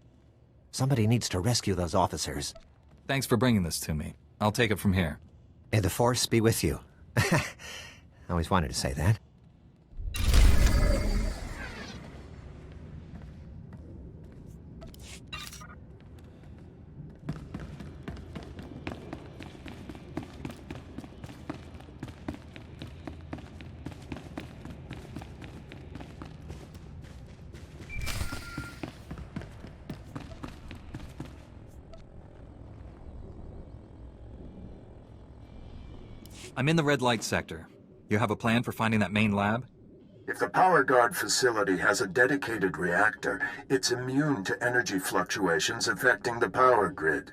Speaker 15: Somebody needs to rescue those officers.
Speaker 1: Thanks for bringing this to me. I'll take it from here.
Speaker 15: May the Force be with you. I always wanted to say that.
Speaker 1: I'm in the red light sector. You have a plan for finding that main lab?
Speaker 16: If the power guard facility has a dedicated reactor, it's immune to energy fluctuations affecting the power grid.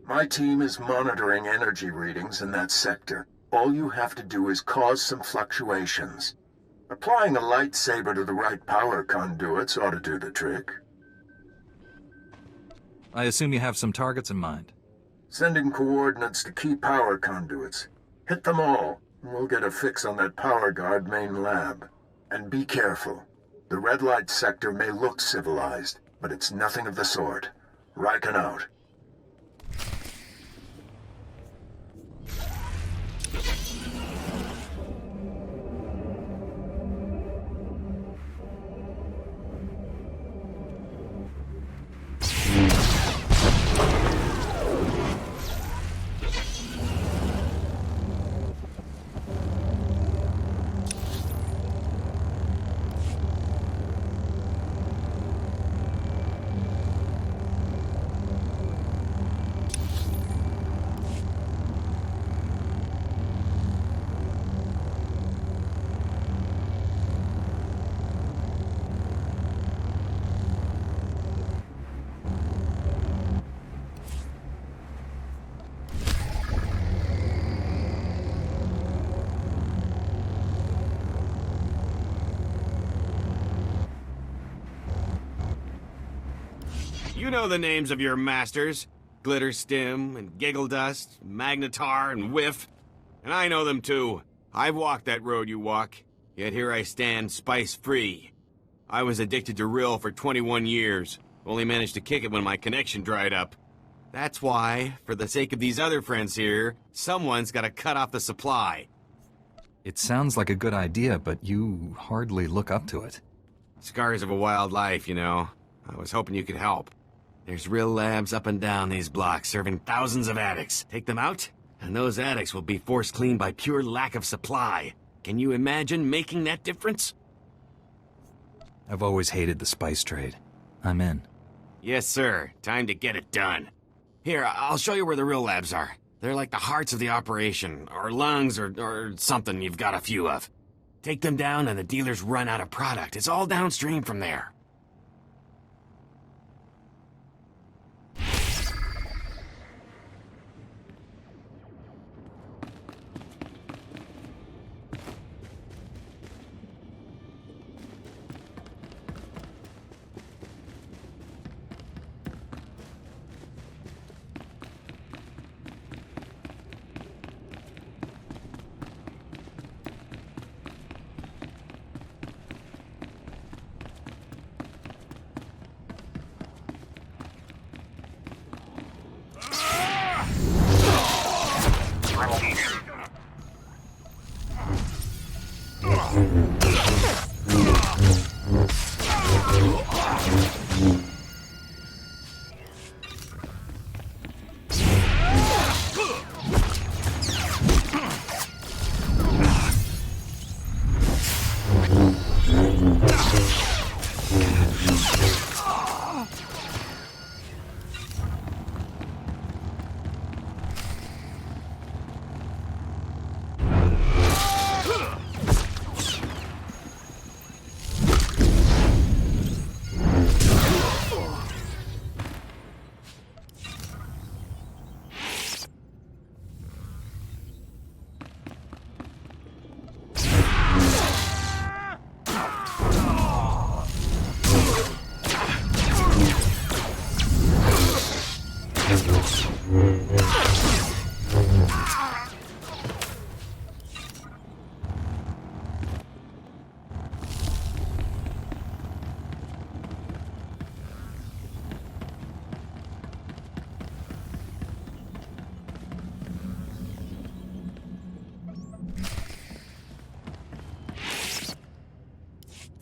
Speaker 16: My team is monitoring energy readings in that sector. All you have to do is cause some fluctuations. Applying a lightsaber to the right power conduits ought to do the trick.
Speaker 1: I assume you have some targets in mind.
Speaker 16: Sending coordinates to key power conduits. Hit them all, and we'll get a fix on that power guard main lab. And be careful. The red light sector may look civilized, but it's nothing of the sort. Riken out.
Speaker 17: You know the names of your masters. Glitterstim and Giggledust, Magnetar and Whiff. And I know them too. I've walked that road you walk. Yet here I stand, spice-free. I was addicted to Rill for 21 years. Only managed to kick it when my connection dried up. That's why, for the sake of these other friends here, someone's gotta cut off the supply.
Speaker 1: It sounds like a good idea, but you hardly look up to it.
Speaker 17: Scars of a wild life, you know. I was hoping you could help. There's Rill labs up and down these blocks, serving thousands of addicts. Take them out, and those addicts will be forced clean by pure lack of supply. Can you imagine making that difference?
Speaker 1: I've always hated the spice trade. I'm in.
Speaker 17: Yes, sir. Time to get it done. Here, I'll show you where the Rill labs are. They're like the hearts of the operation, or lungs, or something you've got a few of. Take them down and the dealers run out of product. It's all downstream from there.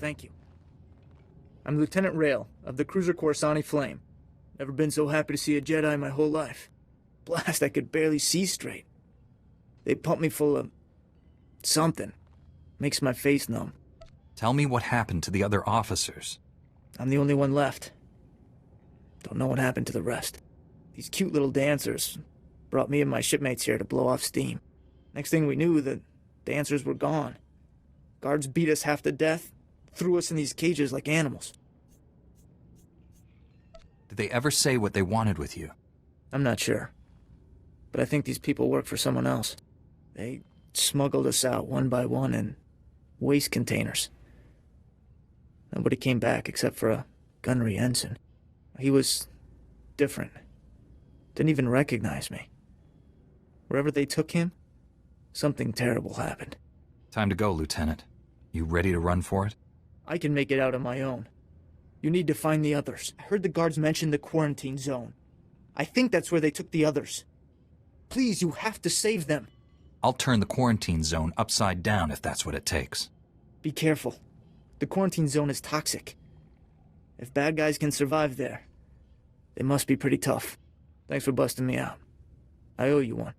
Speaker 18: Thank you. I'm Lieutenant Rail, of the cruiser Coruscant Flame. Never been so happy to see a Jedi my whole life. Blast, I could barely see straight. They pumped me full of... something. Makes my face numb.
Speaker 1: Tell me what happened to the other officers.
Speaker 18: I'm the only one left. Don't know what happened to the rest. These cute little dancers brought me and my shipmates here to blow off steam. Next thing we knew, the dancers were gone. Guards beat us half to death, threw us in these cages like animals.
Speaker 1: Did they ever say what they wanted with you?
Speaker 18: I'm not sure. But I think these people work for someone else. They smuggled us out one by one in waste containers. Nobody came back except for a gunnery ensign. He was different. Didn't even recognize me. Wherever they took him, something terrible happened.
Speaker 1: Time to go, Lieutenant. You ready to run for it?
Speaker 18: I can make it out on my own. You need to find the others. I heard the guards mention the quarantine zone. I think that's where they took the others. Please, you have to save them.
Speaker 1: I'll turn the quarantine zone upside down if that's what it takes.
Speaker 18: Be careful. The quarantine zone is toxic. If bad guys can survive there, they must be pretty tough. Thanks for busting me out. I owe you one.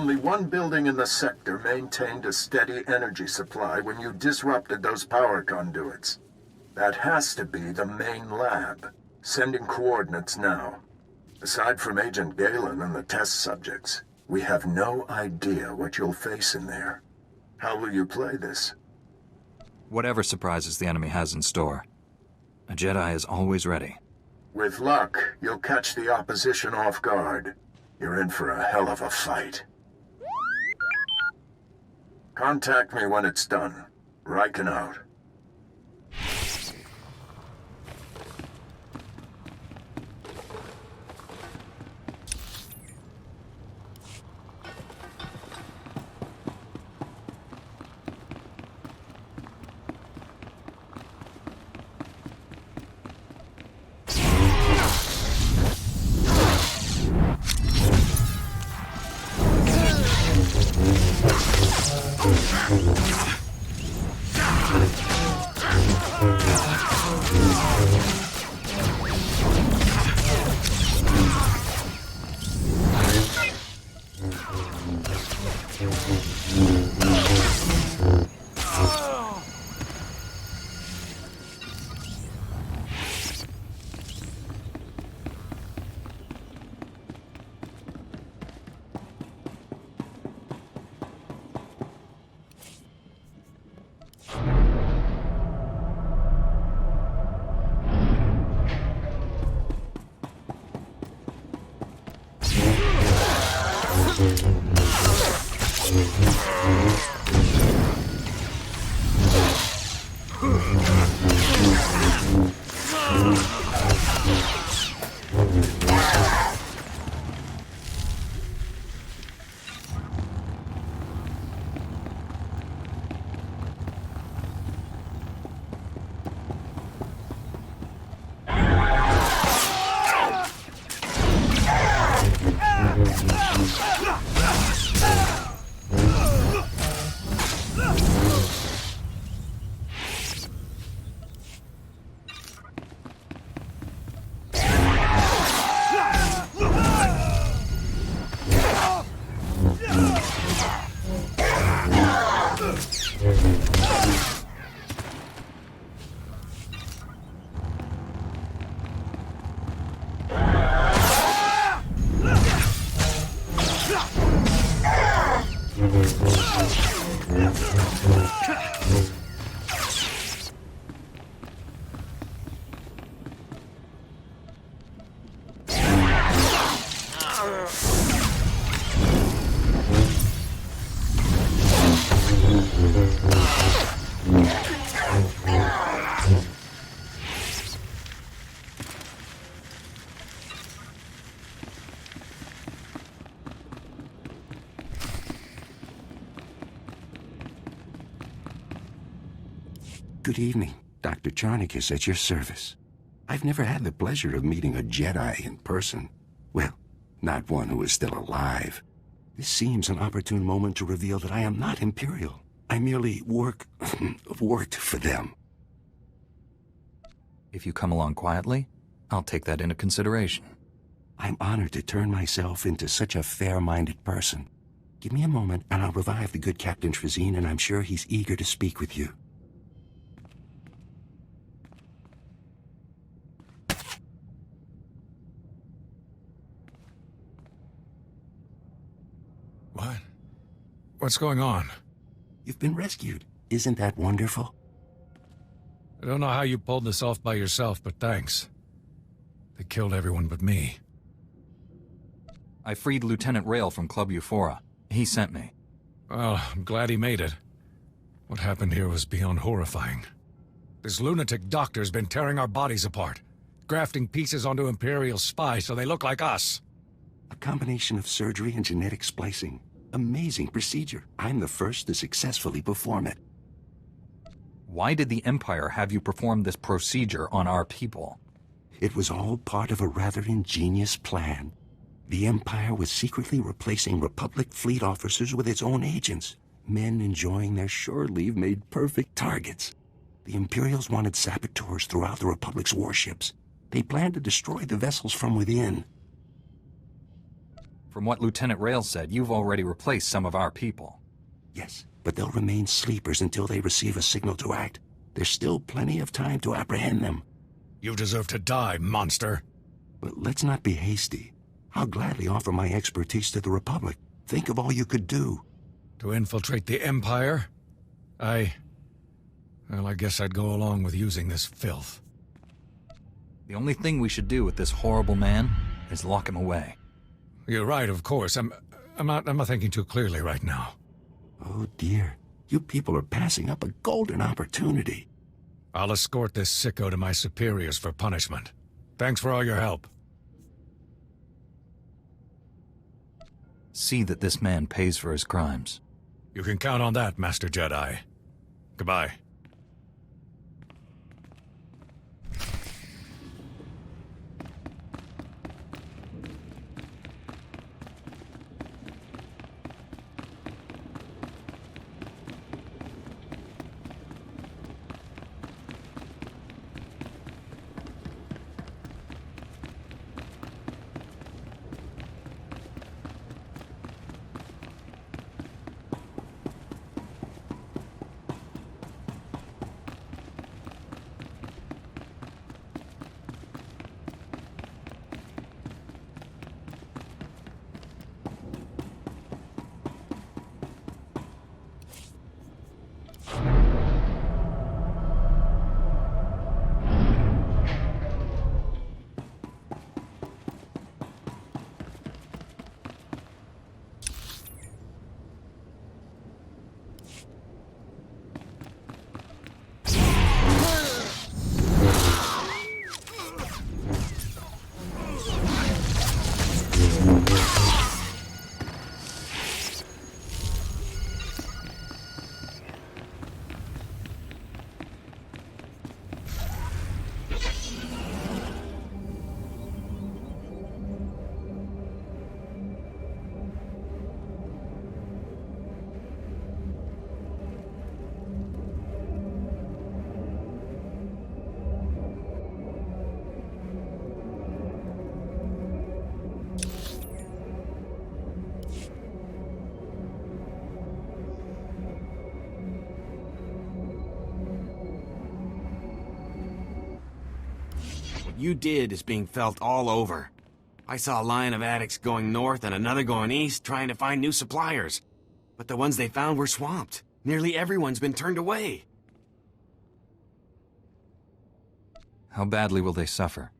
Speaker 16: Only one building in the sector maintained a steady energy supply when you disrupted those power conduits. That has to be the main lab. Sending coordinates now. Aside from Agent Galen and the test subjects, we have no idea what you'll face in there. How will you play this?
Speaker 1: Whatever surprises the enemy has in store, a Jedi is always ready.
Speaker 16: With luck, you'll catch the opposition off guard. You're in for a hell of a fight. Contact me when it's done. Riken out.
Speaker 19: Good evening. Dr. Charnicus at your service. I've never had the pleasure of meeting a Jedi in person. Well, not one who is still alive. This seems an opportune moment to reveal that I am not Imperial. I merely worked for them.
Speaker 1: If you come along quietly, I'll take that into consideration.
Speaker 19: I'm honored to turn myself into such a fair-minded person. Give me a moment and I'll revive the good Captain Trazine, and I'm sure he's eager to speak with you.
Speaker 8: What? What's going on?
Speaker 19: You've been rescued. Isn't that wonderful?
Speaker 8: I don't know how you pulled this off by yourself, but thanks. They killed everyone but me.
Speaker 1: I freed Lieutenant Rail from Club Euphora. He sent me.
Speaker 8: Well, I'm glad he made it. What happened here was beyond horrifying. This lunatic doctor's been tearing our bodies apart, grafting pieces onto Imperial spies so they look like us.
Speaker 19: A combination of surgery and genetic splicing. Amazing procedure. I'm the first to successfully perform it.
Speaker 1: Why did the Empire have you perform this procedure on our people?
Speaker 19: It was all part of a rather ingenious plan. The Empire was secretly replacing Republic fleet officers with its own agents. Men enjoying their shore leave made perfect targets. The Imperials wanted saboteurs throughout the Republic's warships. They planned to destroy the vessels from within.
Speaker 1: From what Lieutenant Rail said, you've already replaced some of our people.
Speaker 19: Yes, but they'll remain sleepers until they receive a signal to act. There's still plenty of time to apprehend them.
Speaker 8: You deserve to die, monster.
Speaker 19: But let's not be hasty. I'll gladly offer my expertise to the Republic. Think of all you could do.
Speaker 8: To infiltrate the Empire? Well, I guess I'd go along with using this filth.
Speaker 1: The only thing we should do with this horrible man is lock him away.
Speaker 8: You're right, of course. I'm not thinking too clearly right now.
Speaker 19: Oh dear. You people are passing up a golden opportunity.
Speaker 8: I'll escort this sicko to my superiors for punishment. Thanks for all your help.
Speaker 1: See that this man pays for his crimes.
Speaker 8: You can count on that, Master Jedi. Goodbye.
Speaker 17: You did is being felt all over. I saw a line of addicts going north and another going east, trying to find new suppliers. But the ones they found were swamped. Nearly everyone's been turned away.
Speaker 1: How badly will they suffer?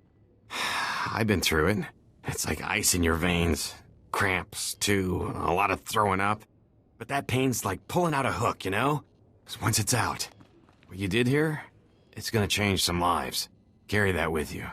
Speaker 17: I've been through it. It's like ice in your veins. Cramps, too. A lot of throwing up. But that pain's like pulling out a hook, you know? 'Cause once it's out, what you did here, it's gonna change some lives. Carry that with you.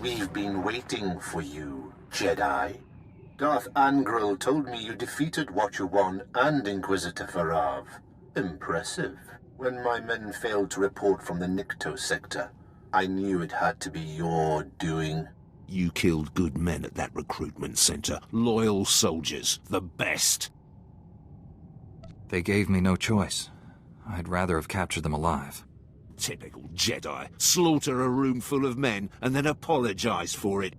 Speaker 16: We've been waiting for you, Jedi. Darth Angral told me you defeated Watcher 1 and Inquisitor Farav. Impressive. When my men failed to report from the Nikto sector, I knew it had to be your doing.
Speaker 19: You killed good men at that recruitment center. Loyal soldiers. The best.
Speaker 1: They gave me no choice. I'd rather have captured them alive.
Speaker 19: Typical Jedi. Slaughter a room full of men and then apologize for it.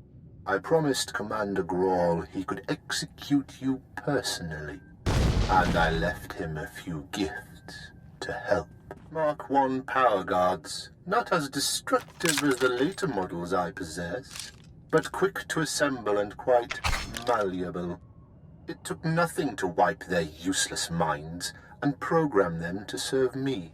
Speaker 16: I promised Commander Grawl he could execute you personally. And I left him a few gifts to help. Mark I power guards, not as destructive as the later models I possess, but quick to assemble and quite malleable. It took nothing to wipe their useless minds and program them to serve me.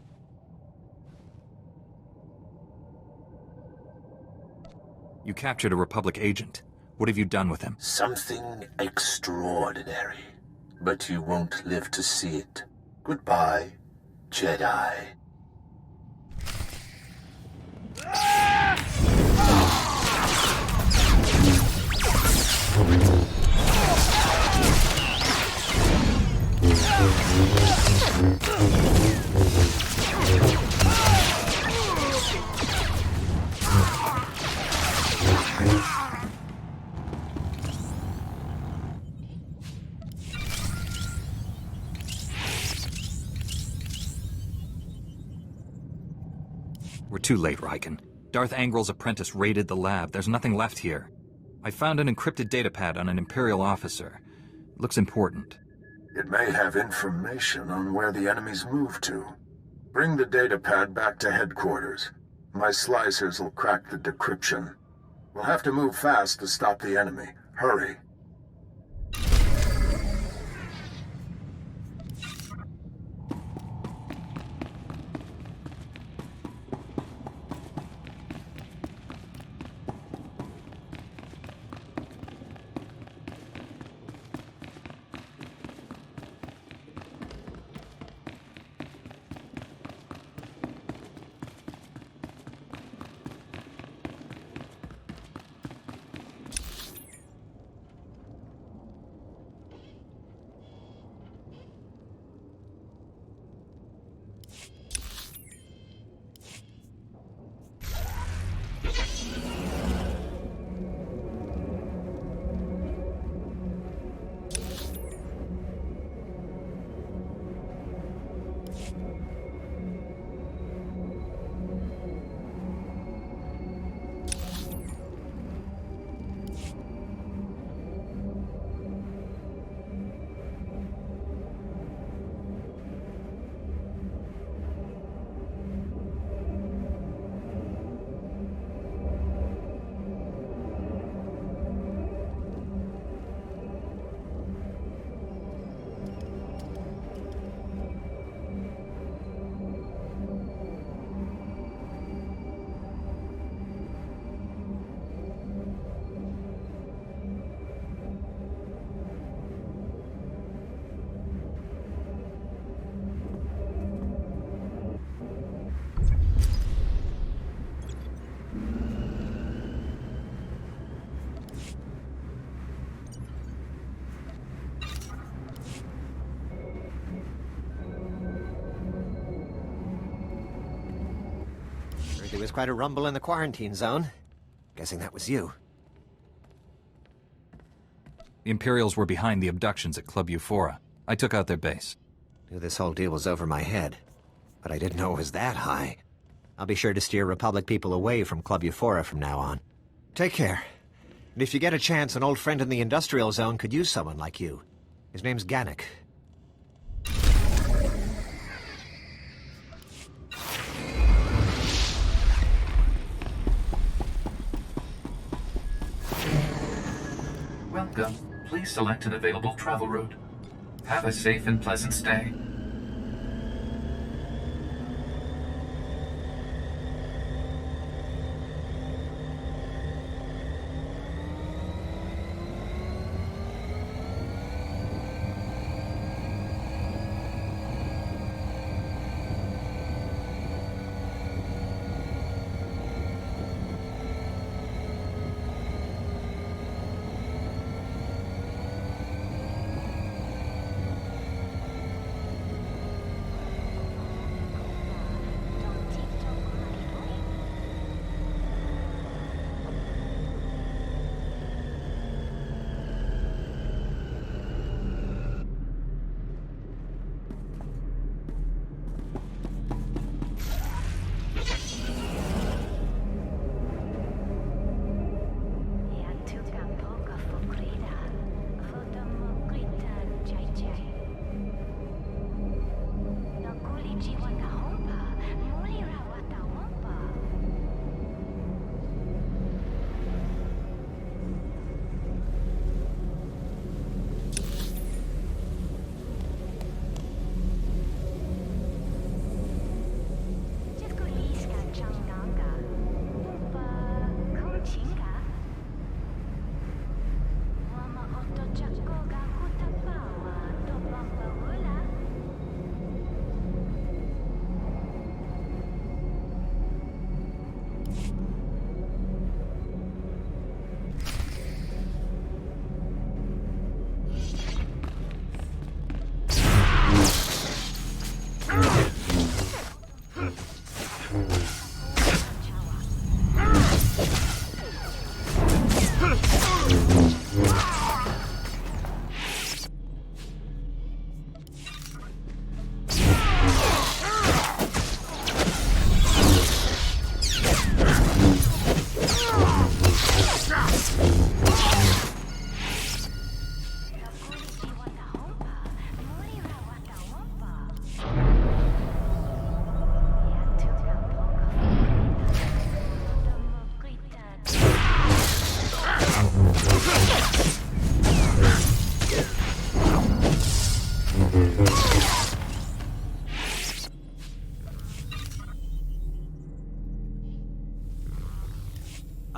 Speaker 1: You captured a Republic agent. What have you done with him?
Speaker 16: Something extraordinary. But you won't live to see it. Goodbye, Jedi.
Speaker 1: We're too late, Riken. Darth Angral's apprentice raided the lab. There's nothing left here. I found an encrypted datapad on an Imperial officer. It looks important.
Speaker 16: It may have information on where the enemies moved to. Bring the datapad back to headquarters. My slicers will crack the decryption. We'll have to move fast to stop the enemy. Hurry.
Speaker 15: There was quite a rumble in the quarantine zone. Guessing that was you.
Speaker 1: The Imperials were behind the abductions at Club Euphora. I took out their base.
Speaker 15: Knew this whole deal was over my head, but I didn't know it was that high. I'll be sure to steer Republic people away from Club Euphora from now on. Take care. And if you get a chance, an old friend in the industrial zone could use someone like you. His name's Gannick.
Speaker 5: Welcome. Please select an available travel route. Have a safe and pleasant stay.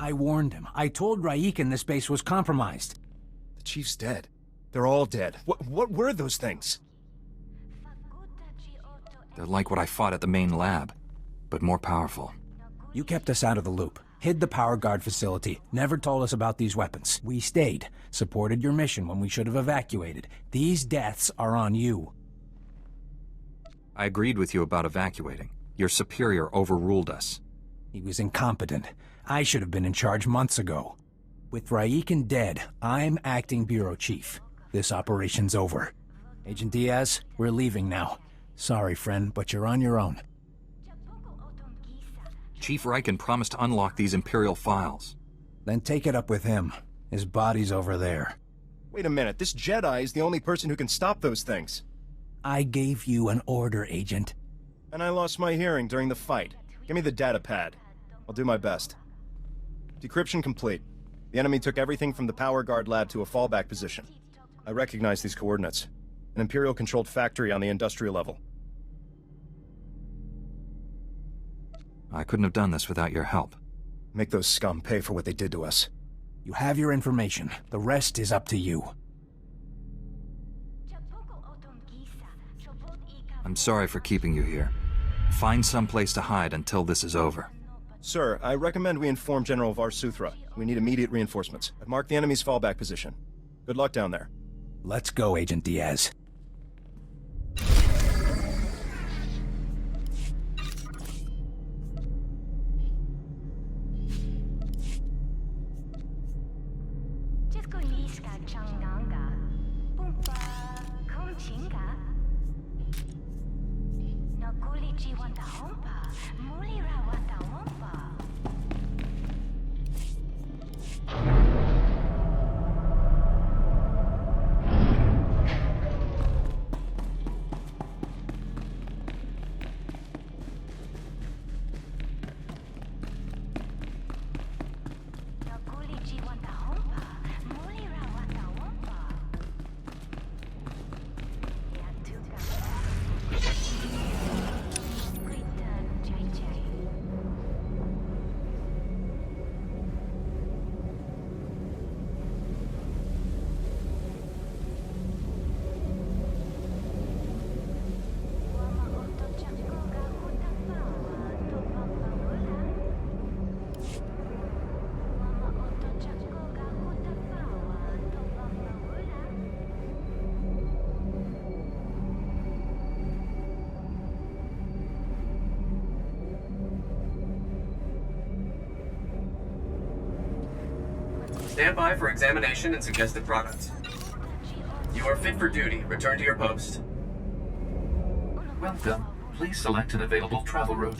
Speaker 20: I warned him. I told Raiken this base was compromised.
Speaker 21: The Chief's dead. They're all dead. What were those things?
Speaker 1: They're like what I fought at the main lab, but more powerful.
Speaker 20: You kept us out of the loop. Hid the power guard facility. Never told us about these weapons. We stayed. Supported your mission when we should have evacuated. These deaths are on you.
Speaker 1: I agreed with you about evacuating. Your superior overruled us.
Speaker 20: He was incompetent. I should have been in charge months ago. With Raiken dead, I'm acting bureau chief. This operation's over. Agent Diaz, we're leaving now. Sorry, friend, but you're on your own.
Speaker 1: Chief Raiken promised to unlock these Imperial files.
Speaker 20: Then take it up with him. His body's over there.
Speaker 21: Wait a minute, this Jedi is the only person who can stop those things.
Speaker 20: I gave you an order, Agent.
Speaker 21: And I lost my hearing during the fight. Give me the data pad. I'll do my best. Decryption complete. The enemy took everything from the power guard lab to a fallback position. I recognize these coordinates. An Imperial-controlled factory on the industrial level.
Speaker 1: I couldn't have done this without your help.
Speaker 21: Make those scum pay for what they did to us.
Speaker 20: You have your information. The rest is up to you.
Speaker 1: I'm sorry for keeping you here. Find some place to hide until this is over.
Speaker 21: Sir, I recommend we inform General Varsuthra. We need immediate reinforcements. I've marked the enemy's fallback position. Good luck down there.
Speaker 20: Let's go, Agent Diaz.
Speaker 14: Stand by for examination and suggested products. You are fit for duty. Return to your post.
Speaker 5: Welcome. Please select an available travel route.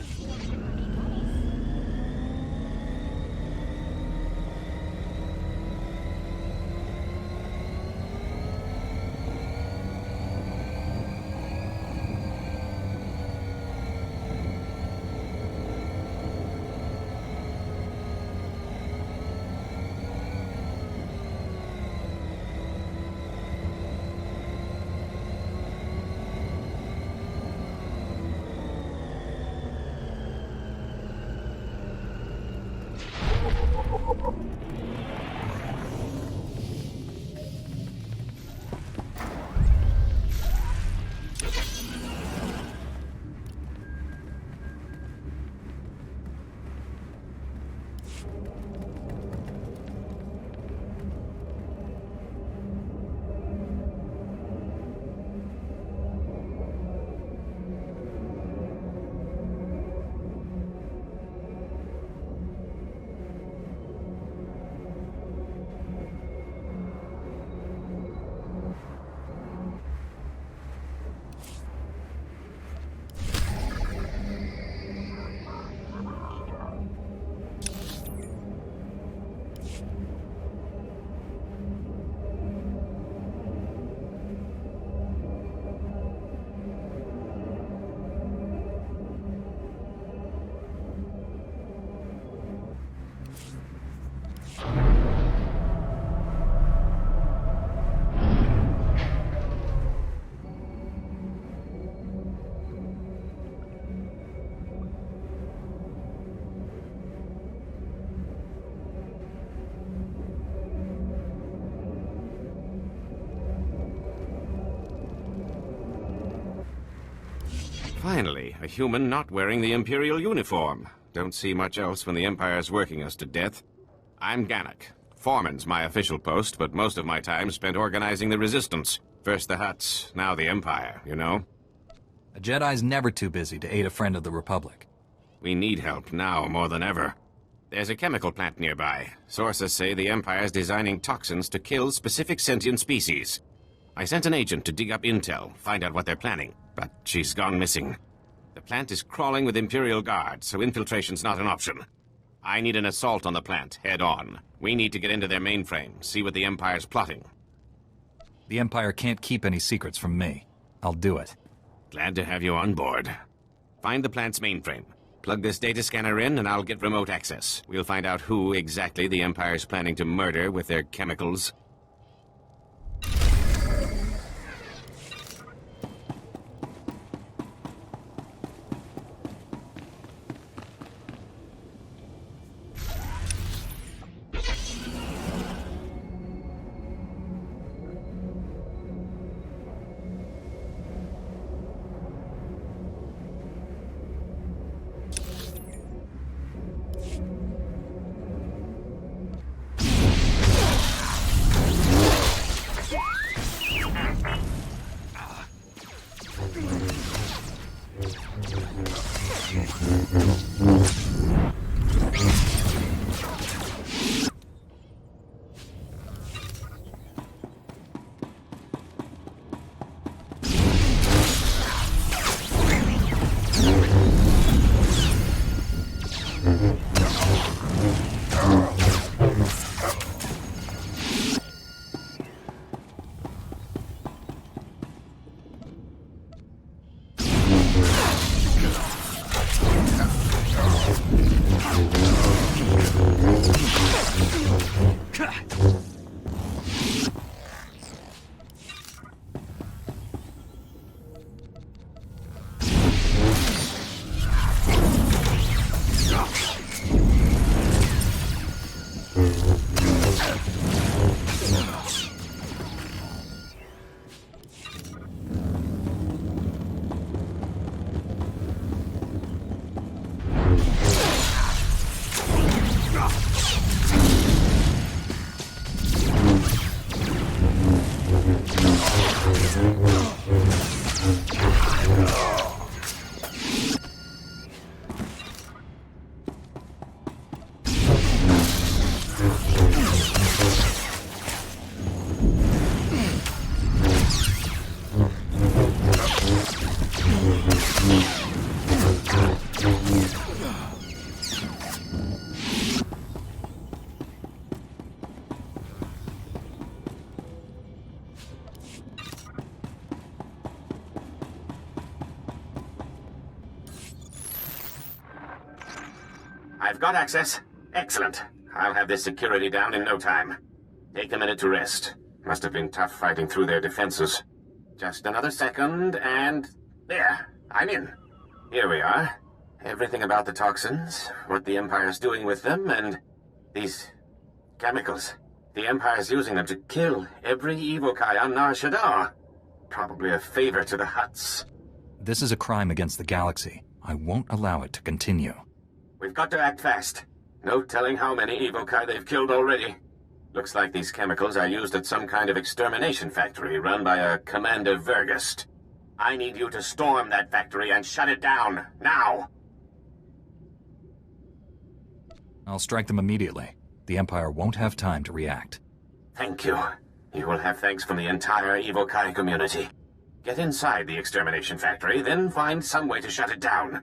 Speaker 17: Finally, a human not wearing the Imperial uniform. Don't see much else when the Empire's working us to death. I'm Gannock. Foreman's my official post, but most of my time spent organizing the Resistance. First the Hutts, now the Empire, you know?
Speaker 1: A Jedi's never too busy to aid a friend of the Republic.
Speaker 17: We need help now more than ever. There's a chemical plant nearby. Sources say the Empire's designing toxins to kill specific sentient species. I sent an agent to dig up intel, find out what they're planning, but she's gone missing. The plant is crawling with Imperial guards, so infiltration's not an option. I need an assault on the plant, head on. We need to get into their mainframe, see what the Empire's plotting.
Speaker 1: The Empire can't keep any secrets from me. I'll do it.
Speaker 17: Glad to have you on board. Find the plant's mainframe. Plug this data scanner in, and I'll get remote access. We'll find out who exactly the Empire's planning to murder with their chemicals.
Speaker 12: I've got access. Excellent. I'll have this security down in no time. Take a minute to rest. Must have been tough fighting through their defenses. Just another second, and... there! I'm in. Here we are. Everything about the toxins, what the Empire's doing with them, and... these... chemicals. The Empire's using them to kill every evokai on Nar Shaddaa. Probably a favor to the Hutts.
Speaker 1: This is a crime against the galaxy. I won't allow it to continue.
Speaker 12: We've got to act fast. No telling how many evokai they've killed already. Looks like these chemicals are used at some kind of extermination factory run by a Commander Vergast. I need you to storm that factory and shut it down, now!
Speaker 1: I'll strike them immediately. The Empire won't have time to react.
Speaker 12: Thank you. You will have thanks from the entire evokai community. Get inside the extermination factory, then find some way to shut it down.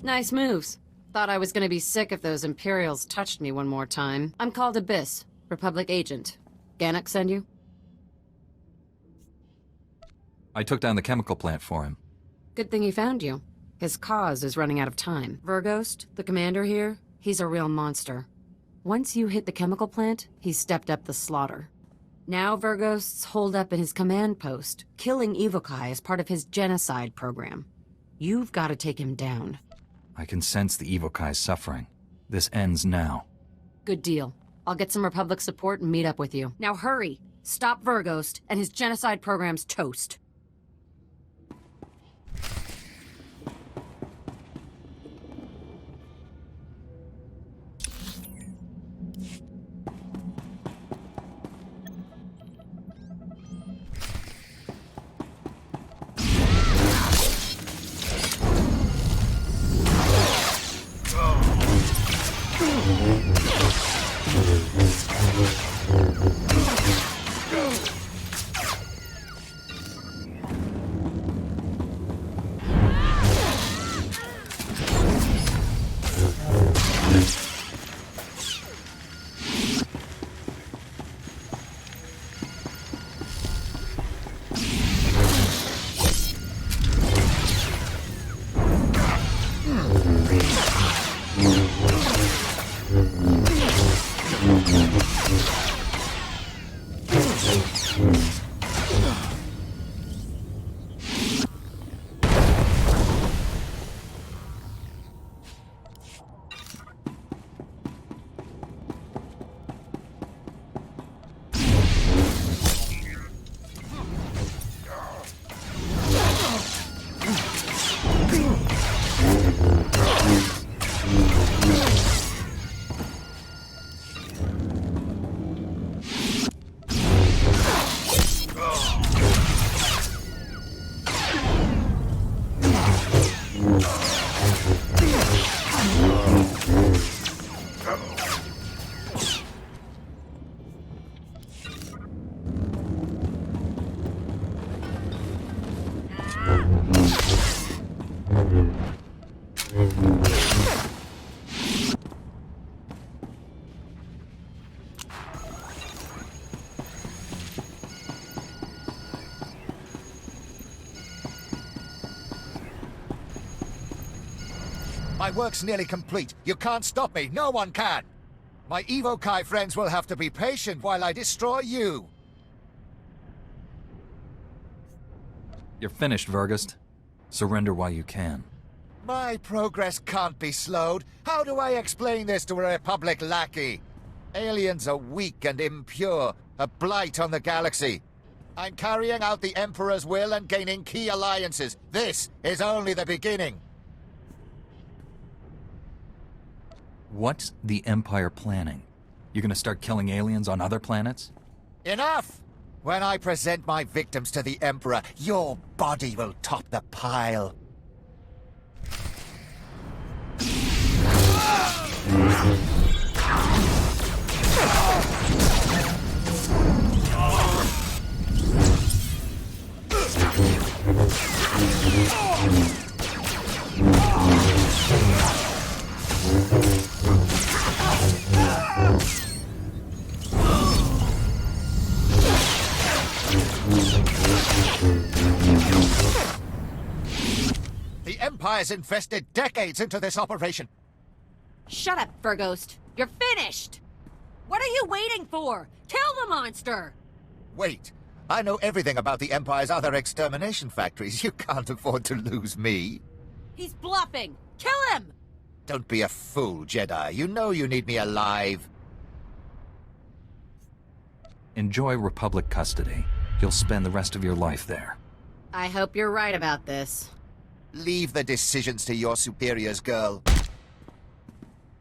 Speaker 3: Nice moves. Thought I was gonna be sick if those Imperials touched me one more time. I'm called Abyss, Republic agent. Gannock send you?
Speaker 1: I took down the chemical plant for him.
Speaker 3: Good thing he found you. His cause is running out of time. Verghost, the commander here, he's a real monster. Once you hit the chemical plant, he stepped up the slaughter. Now Verghost's holed up in his command post, killing Evokai as part of his genocide program. You've got to take him down.
Speaker 1: I can sense the Evokai's suffering. This ends now.
Speaker 3: Good deal. I'll get some Republic support and meet up with you. Now hurry! Stop Verghost, and his genocide program's toast.
Speaker 22: My work's nearly complete. You can't stop me. No one can. My Evokai friends will have to be patient while I destroy you.
Speaker 1: You're finished, Verghost. Surrender while you can.
Speaker 22: My progress can't be slowed. How do I explain this to a Republic lackey? Aliens are weak and impure, a blight on the galaxy. I'm carrying out the Emperor's will and gaining key alliances. This is only the beginning.
Speaker 1: What's the Empire planning? You gonna start killing aliens on other planets?
Speaker 22: Enough! When I present my victims to the Emperor, your body will top the pile. The Empire's invested decades into this operation.
Speaker 3: Shut up, Verghost. You're finished! What are you waiting for? Kill the monster!
Speaker 22: Wait. I know everything about the Empire's other extermination factories. You can't afford to lose me.
Speaker 3: He's bluffing! Kill him!
Speaker 22: Don't be a fool, Jedi. You know you need me alive.
Speaker 1: Enjoy Republic custody. You'll spend the rest of your life there.
Speaker 3: I hope you're right about this.
Speaker 22: Leave the decisions to your superiors, girl.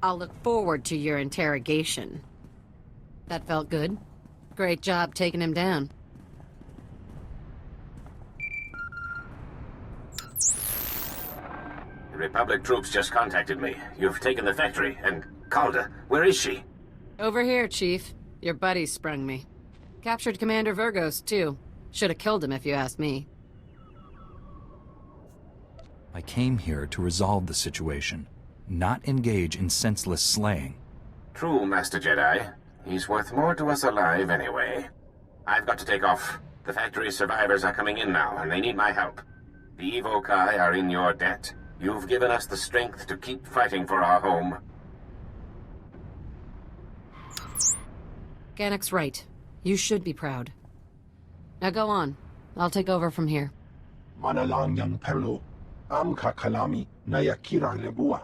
Speaker 3: I'll look forward to your interrogation. That felt good. Great job taking him down.
Speaker 2: The Republic troops just contacted me. You've taken the factory, and Calda, where is she?
Speaker 3: Over here, Chief. Your buddy sprung me. Captured Commander Verghost, too. Should have killed him if you asked me.
Speaker 1: I came here to resolve the situation, not engage in senseless slaying.
Speaker 2: True, Master Jedi. He's worth more to us alive anyway. I've got to take off. The factory survivors are coming in now, and they need my help. The Evokai are in your debt. You've given us the strength to keep fighting for our home.
Speaker 3: Gannick's right. You should be proud. Now go on. I'll take over from here.
Speaker 7: Manalanyang perlo, am kakalami na yakira lebua.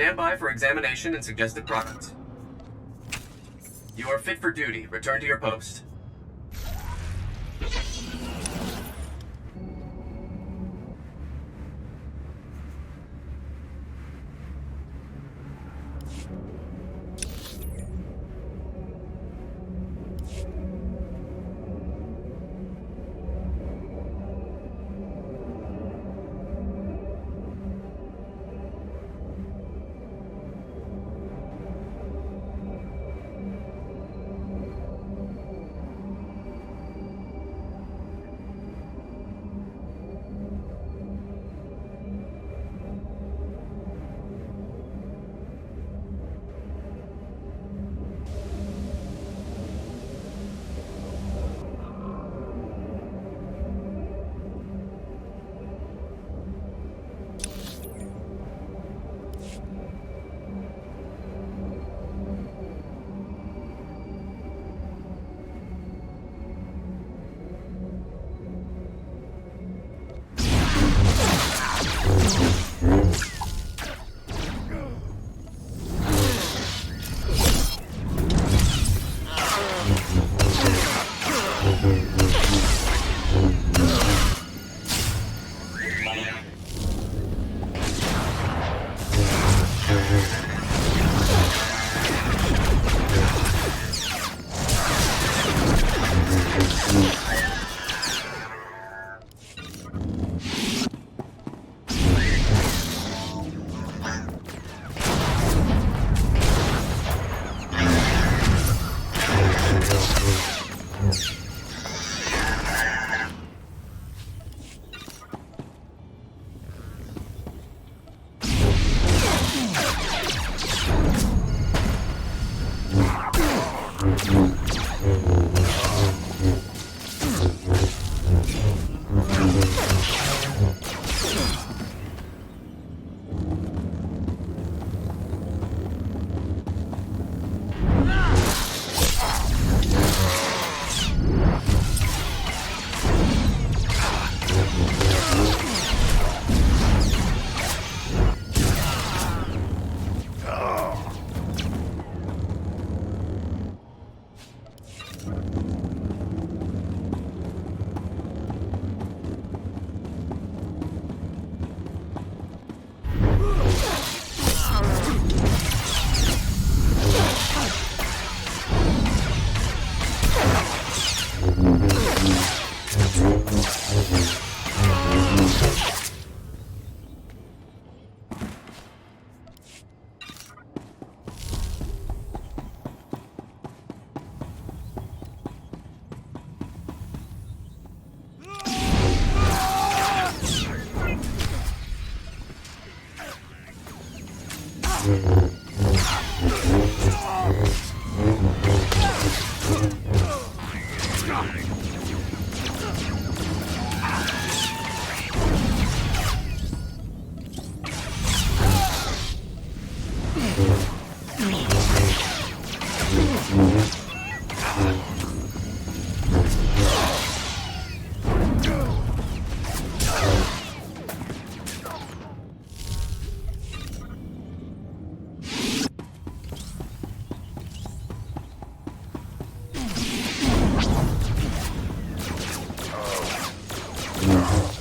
Speaker 14: Stand by for examination and suggested products. You are fit for duty. Return to your post.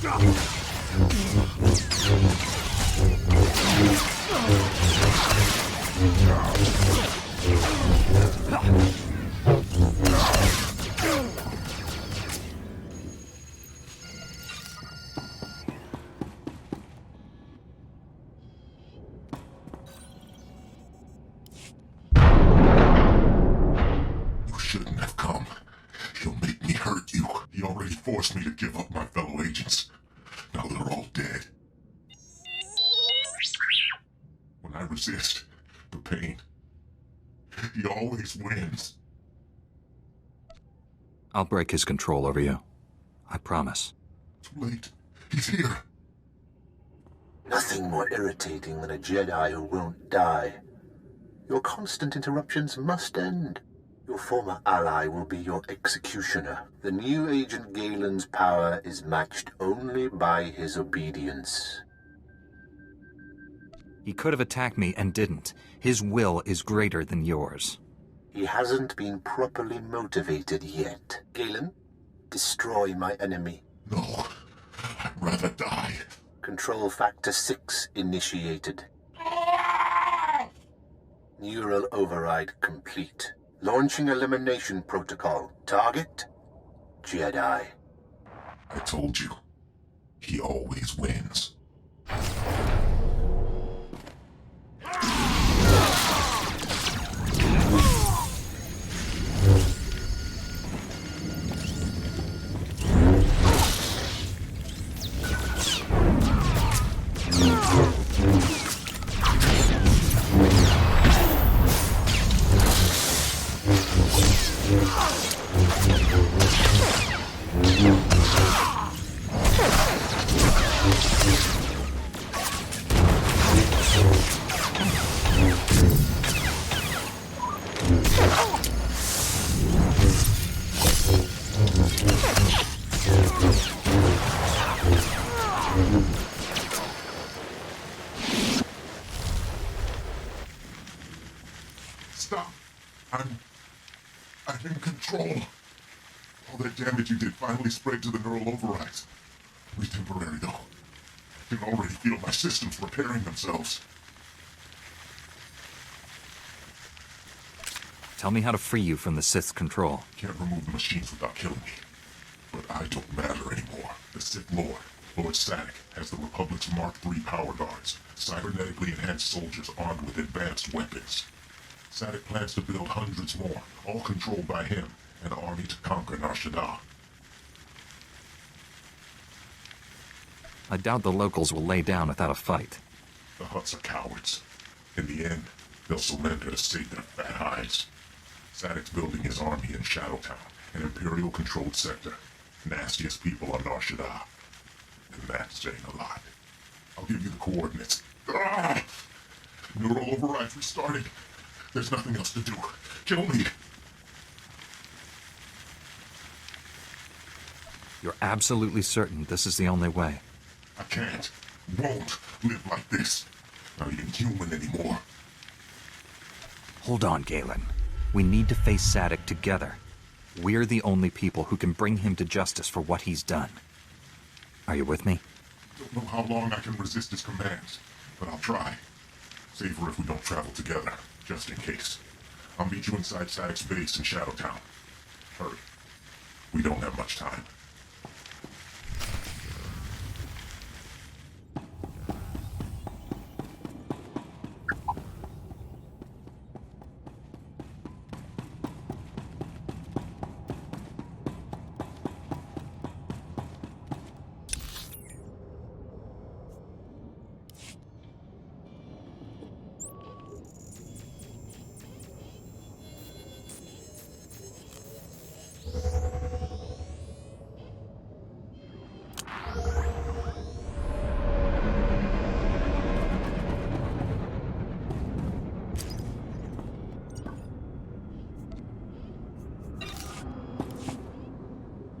Speaker 7: You shouldn't have come. He'll make me hurt you. He already forced me to give up my fellow agents. Now they're all dead. When I resist the pain, he always wins.
Speaker 1: I'll break his control over you. I promise.
Speaker 7: Too late. He's here.
Speaker 2: Nothing more irritating than a Jedi who won't die. Your constant interruptions must end. Your former ally will be your executioner. The new Agent Galen's power is matched only by his obedience.
Speaker 1: He could have attacked me and didn't. His will is greater than yours.
Speaker 2: He hasn't been properly motivated yet. Galen, destroy my enemy.
Speaker 7: No, I'd rather die.
Speaker 2: Control Factor 6 initiated. Neural override complete. Launching elimination protocol. Target? Jedi.
Speaker 7: I told you. He always wins. Stop. I'm in control. All that damage you did finally spread to the neural overrides. Only temporary, though. I can already feel my systems repairing themselves.
Speaker 1: Tell me how to free you from the Sith's control.
Speaker 7: Can't remove the machines without killing me. But I don't matter anymore. The Sith Lord, Lord Sadek, has the Republic's Mark III power guards, cybernetically enhanced soldiers armed with advanced weapons. Sadek plans to build hundreds more, all controlled by him, an army to conquer Nar Shaddaa.
Speaker 1: I doubt the locals will lay down without a fight.
Speaker 7: The Hutts are cowards. In the end, they'll surrender to save their fat hides. Sadek's building his army in Shadowtown, an Imperial-controlled sector. Nastiest people on Nar Shaddaa. And that's saying a lot. I'll give you the coordinates. Ah! Neural overrides restarted. There's nothing else to do. Kill me.
Speaker 1: You're absolutely certain this is the only way?
Speaker 7: I can't, won't live like this. Not even human anymore.
Speaker 1: Hold on, Galen. We need to face Sadek together. We're the only people who can bring him to justice for what he's done. Are you with me?
Speaker 7: Don't know how long I can resist his commands, but I'll try. Safer if we don't travel together, just in case. I'll meet you inside Sadek's base in Shadowtown. Hurry. We don't have much time.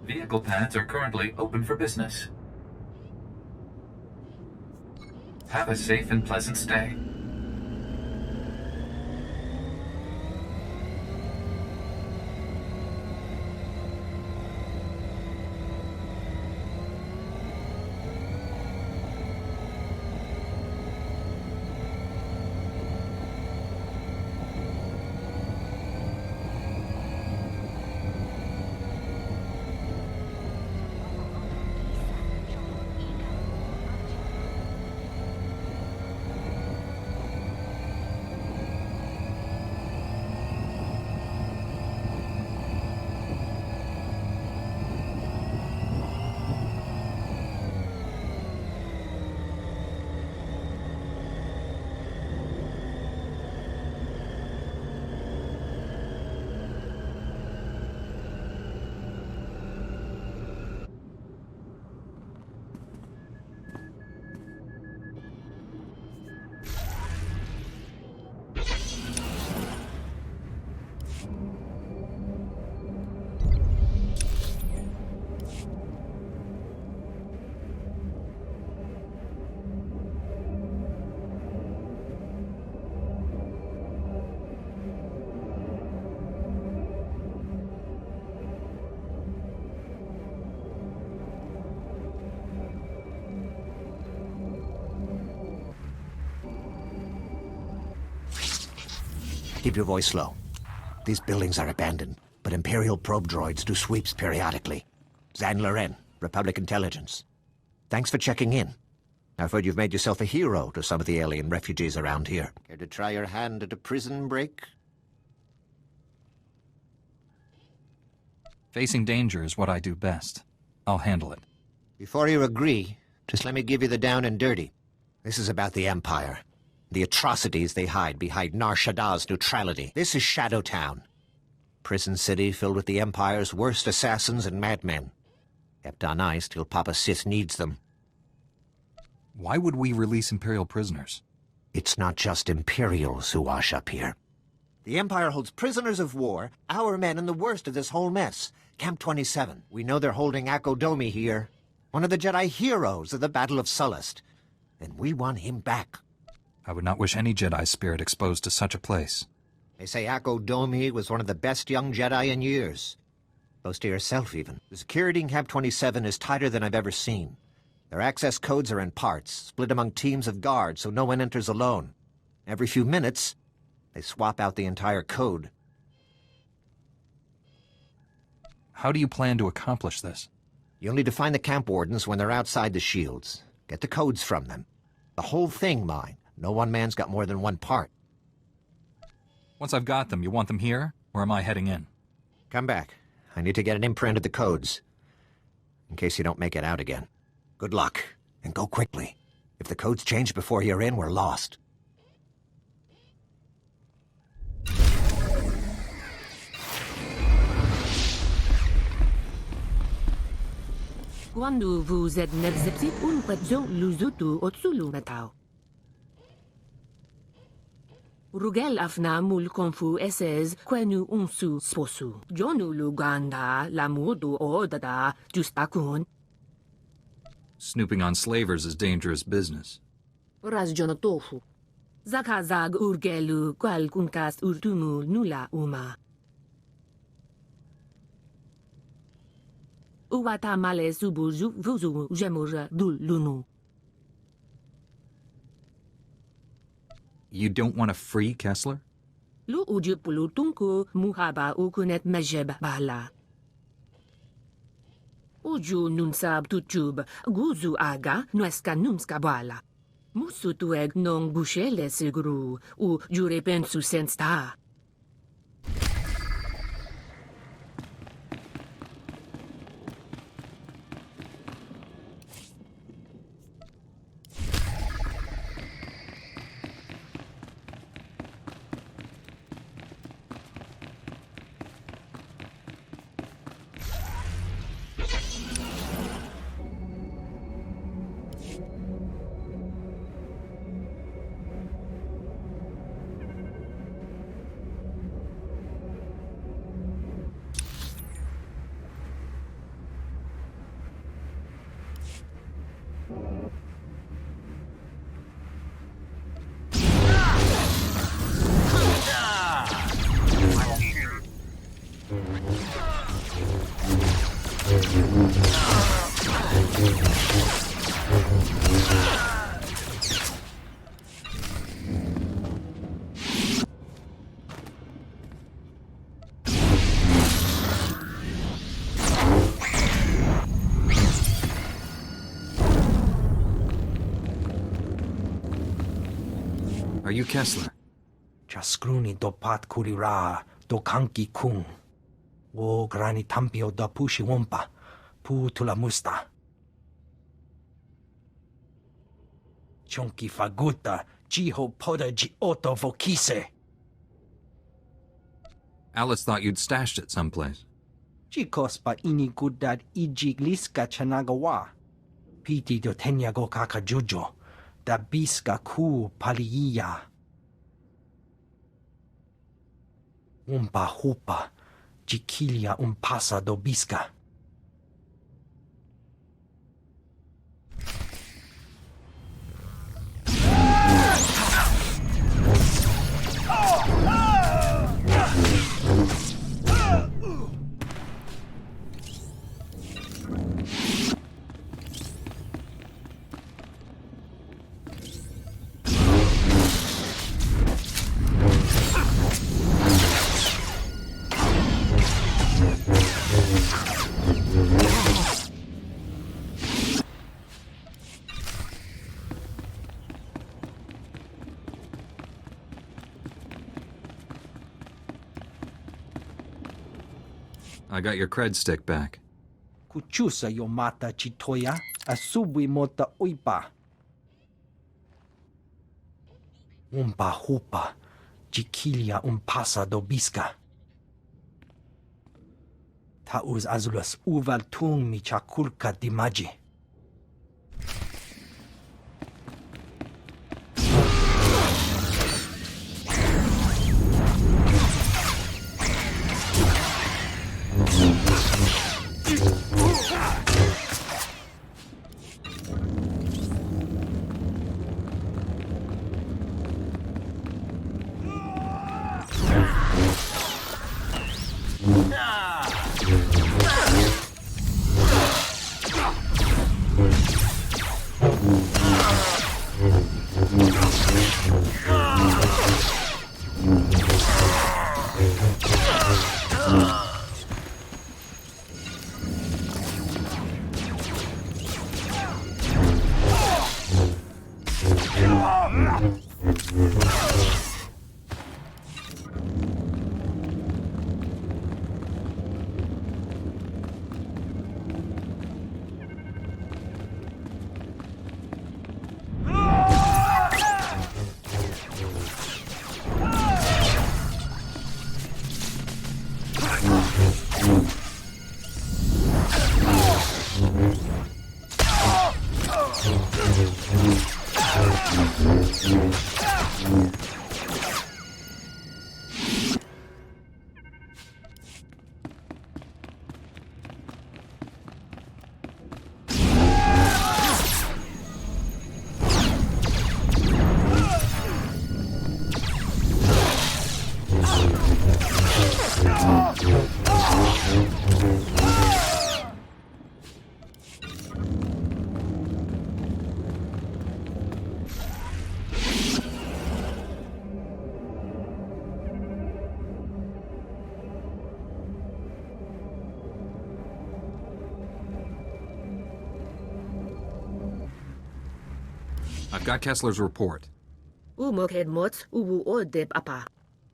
Speaker 5: Vehicle pads are currently open for business. Have a safe and pleasant stay.
Speaker 15: Keep your voice low. These buildings are abandoned, but Imperial probe droids do sweeps periodically. Zan Loren, Republic Intelligence. Thanks for checking in. I've heard you've made yourself a hero to some of the alien refugees around here. Care to try your hand at a prison break?
Speaker 1: Facing danger is what I do best. I'll handle it.
Speaker 15: Before you agree, just let me give you the down and dirty. This is about the Empire. The atrocities they hide behind Nar Shaddaa's neutrality. This is Shadowtown. Prison city filled with the Empire's worst assassins and madmen. Kept on ice till Papa Sith needs them.
Speaker 1: Why would we release Imperial prisoners?
Speaker 15: It's not just Imperials who wash up here. The Empire holds prisoners of war, our men in the worst of this whole mess. Camp 27. We know they're holding Akodomi here, one of the Jedi heroes of the Battle of Sullust. And we want him back.
Speaker 1: I would not wish any Jedi spirit exposed to such a place.
Speaker 15: They say Akodomi was one of the best young Jedi in years. Close to yourself, even. The security in Camp 27 is tighter than I've ever seen. Their access codes are in parts, split among teams of guards so no one enters alone. Every few minutes, they swap out the entire code.
Speaker 1: How do you plan to accomplish this?
Speaker 15: You'll need to find the camp wardens when they're outside the shields. Get the codes from them. The whole thing, mine. No one man's got more than one part.
Speaker 1: Once I've got them, you want them here? Or am I heading in?
Speaker 15: Come back. I need to get an imprint of the codes. In case you don't make it out again. Good luck, and go quickly. If the codes change before you're in, we're lost.
Speaker 4: Quando vous êtes nerveux, un prezzo luzutu otsulu metao. Rugel afna mul konfu eses quenu unsu sposu. Jonu luganda lamudu odada justakun.
Speaker 1: Snooping on slavers is dangerous business.
Speaker 4: Razjonatofu. Zakazag urgelu qual kunkas urtumu nula uma. Uwata male subuzu vuzu jemur dul lunu.
Speaker 1: You don't want to free Kessler?
Speaker 4: Lu ujupulu tunku muhaba ukunet mejeb bala. Uju nunsab tutub guzu aga nuesca numska bala. Musutueg non gushele seguru u jurepen su sensta.
Speaker 1: Are you Kessler?
Speaker 20: Chaskruni dopat kurira do kanki kung. Wo grani tampio da pushi wompa. Pu tula musta. Chonki faguta. Jiho poda ji oto vokise.
Speaker 1: Alice thought you'd stashed it someplace.
Speaker 20: Chikos pa ini gudad ijigliska chanagawa. Piti do tenyago kaka jojo. Da biska ku paliya. Umpa hupa. Jikilia umpasa do biska.
Speaker 1: I got your cred stick back.
Speaker 20: Kuchusa yomata chitoya, asubwi mota uipa. Umpa hupa, chikilia umpasa dobiska. Tauz azulas uval tung mi chakulka dimaji.
Speaker 1: I've got Kessler's report.
Speaker 4: Umoked mots uwu odeb apa.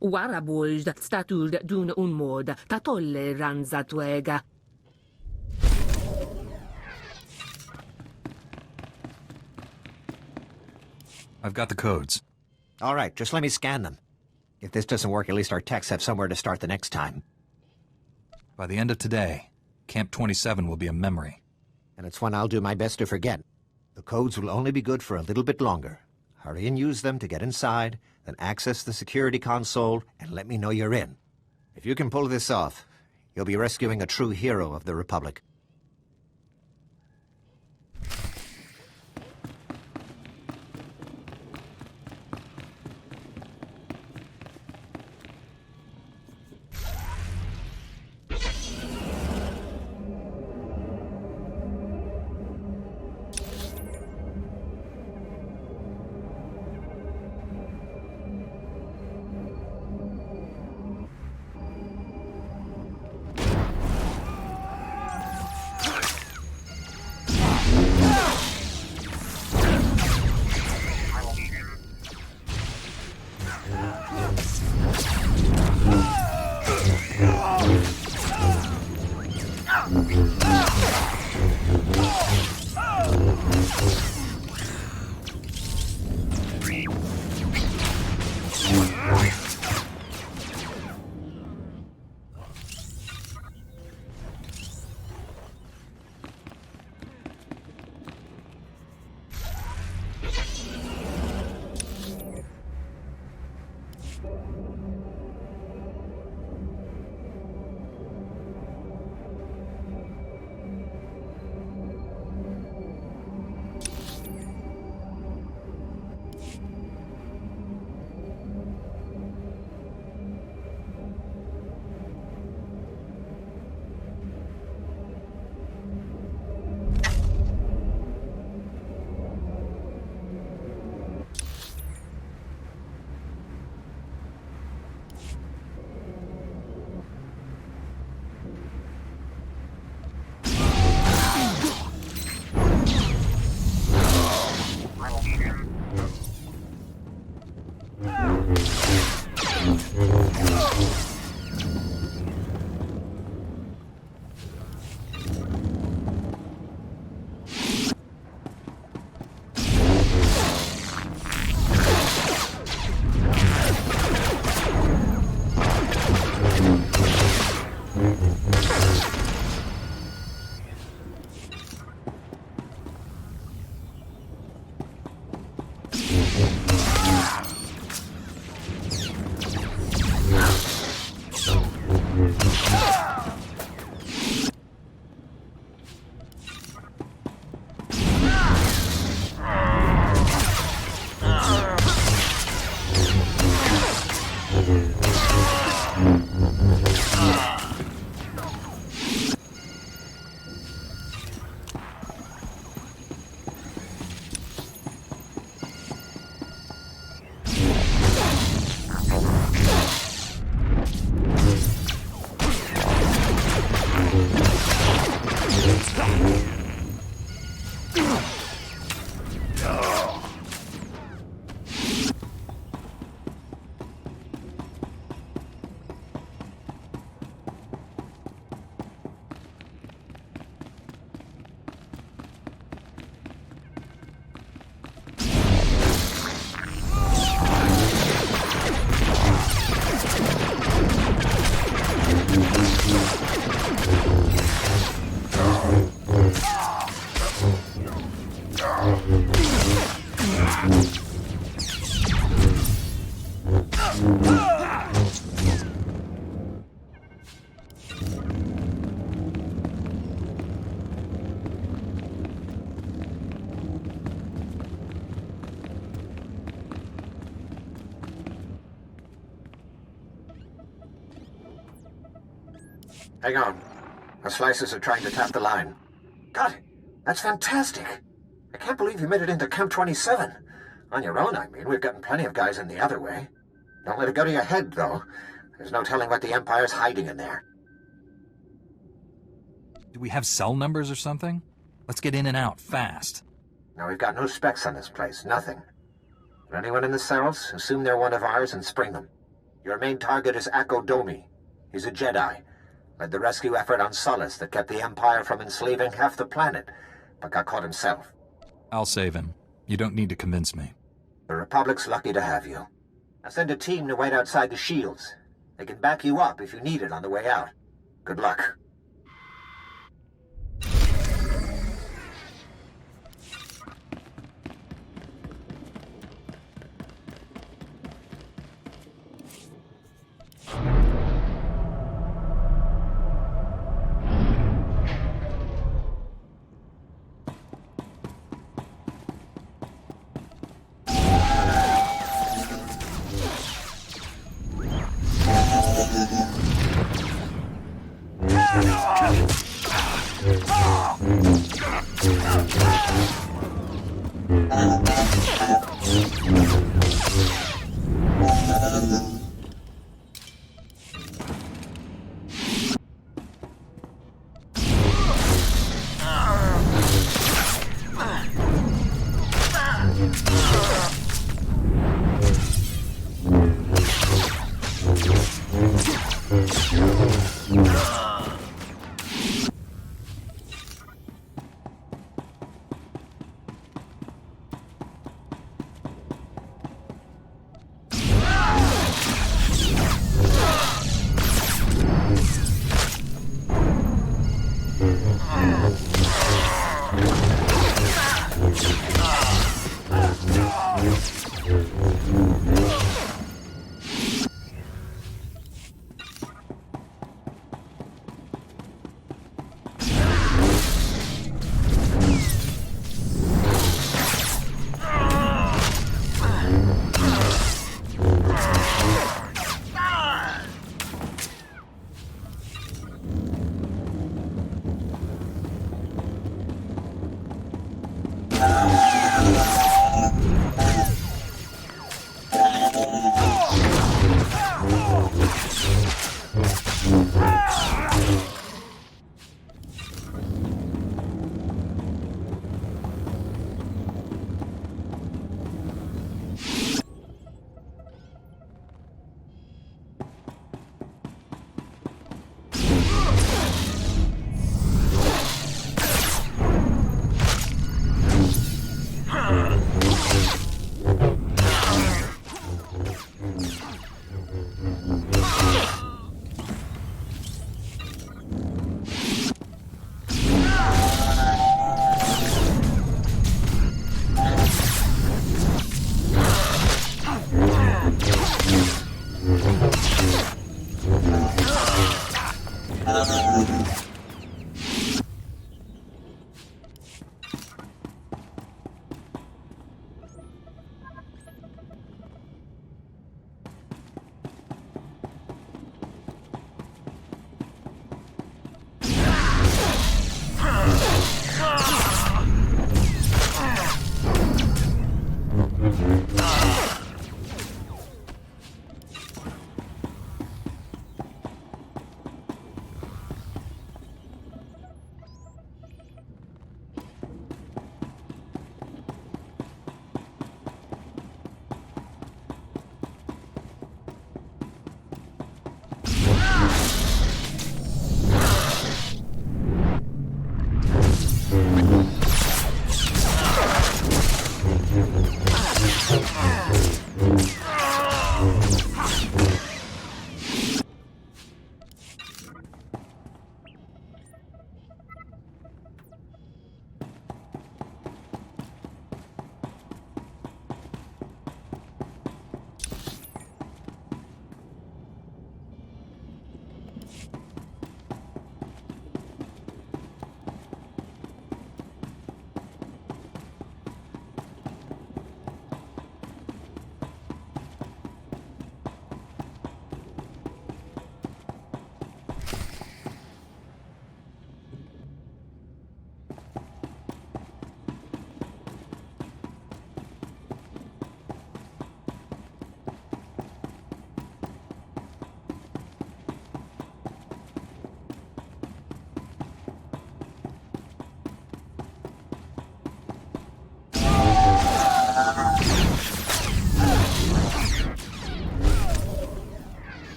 Speaker 4: Warabold statuld dun unmod tatolle ranzatwega.
Speaker 1: I've got the codes.
Speaker 15: All right, just let me scan them. If this doesn't work, at least our techs have somewhere to start the next time.
Speaker 1: By the end of today, Camp 27 will be a memory.
Speaker 15: And it's one I'll do my best to forget. The codes will only be good for a little bit longer. Hurry and use them to get inside, then access the security console, and let me know you're in. If you can pull this off, you'll be rescuing a true hero of the Republic.
Speaker 2: Hang on. The slices are trying to tap the line. God, that's fantastic. I can't believe you made it into Camp 27. On your own, I mean. We've gotten plenty of guys in the other way. Don't let it go to your head, though. There's no telling what the Empire's hiding in there.
Speaker 1: Do we have cell numbers or something? Let's get in and out, fast.
Speaker 2: No, we've got no specs on this place. Nothing. For anyone in the cells, assume they're one of ours and spring them. Your main target is Akko Domi. He's a Jedi. Led the rescue effort on Solace that kept the Empire from enslaving half the planet, but got caught himself.
Speaker 1: I'll save him. You don't need to convince me.
Speaker 2: The Republic's lucky to have you. I'll send a team to wait outside the shields. They can back you up if you need it on the way out. Good luck.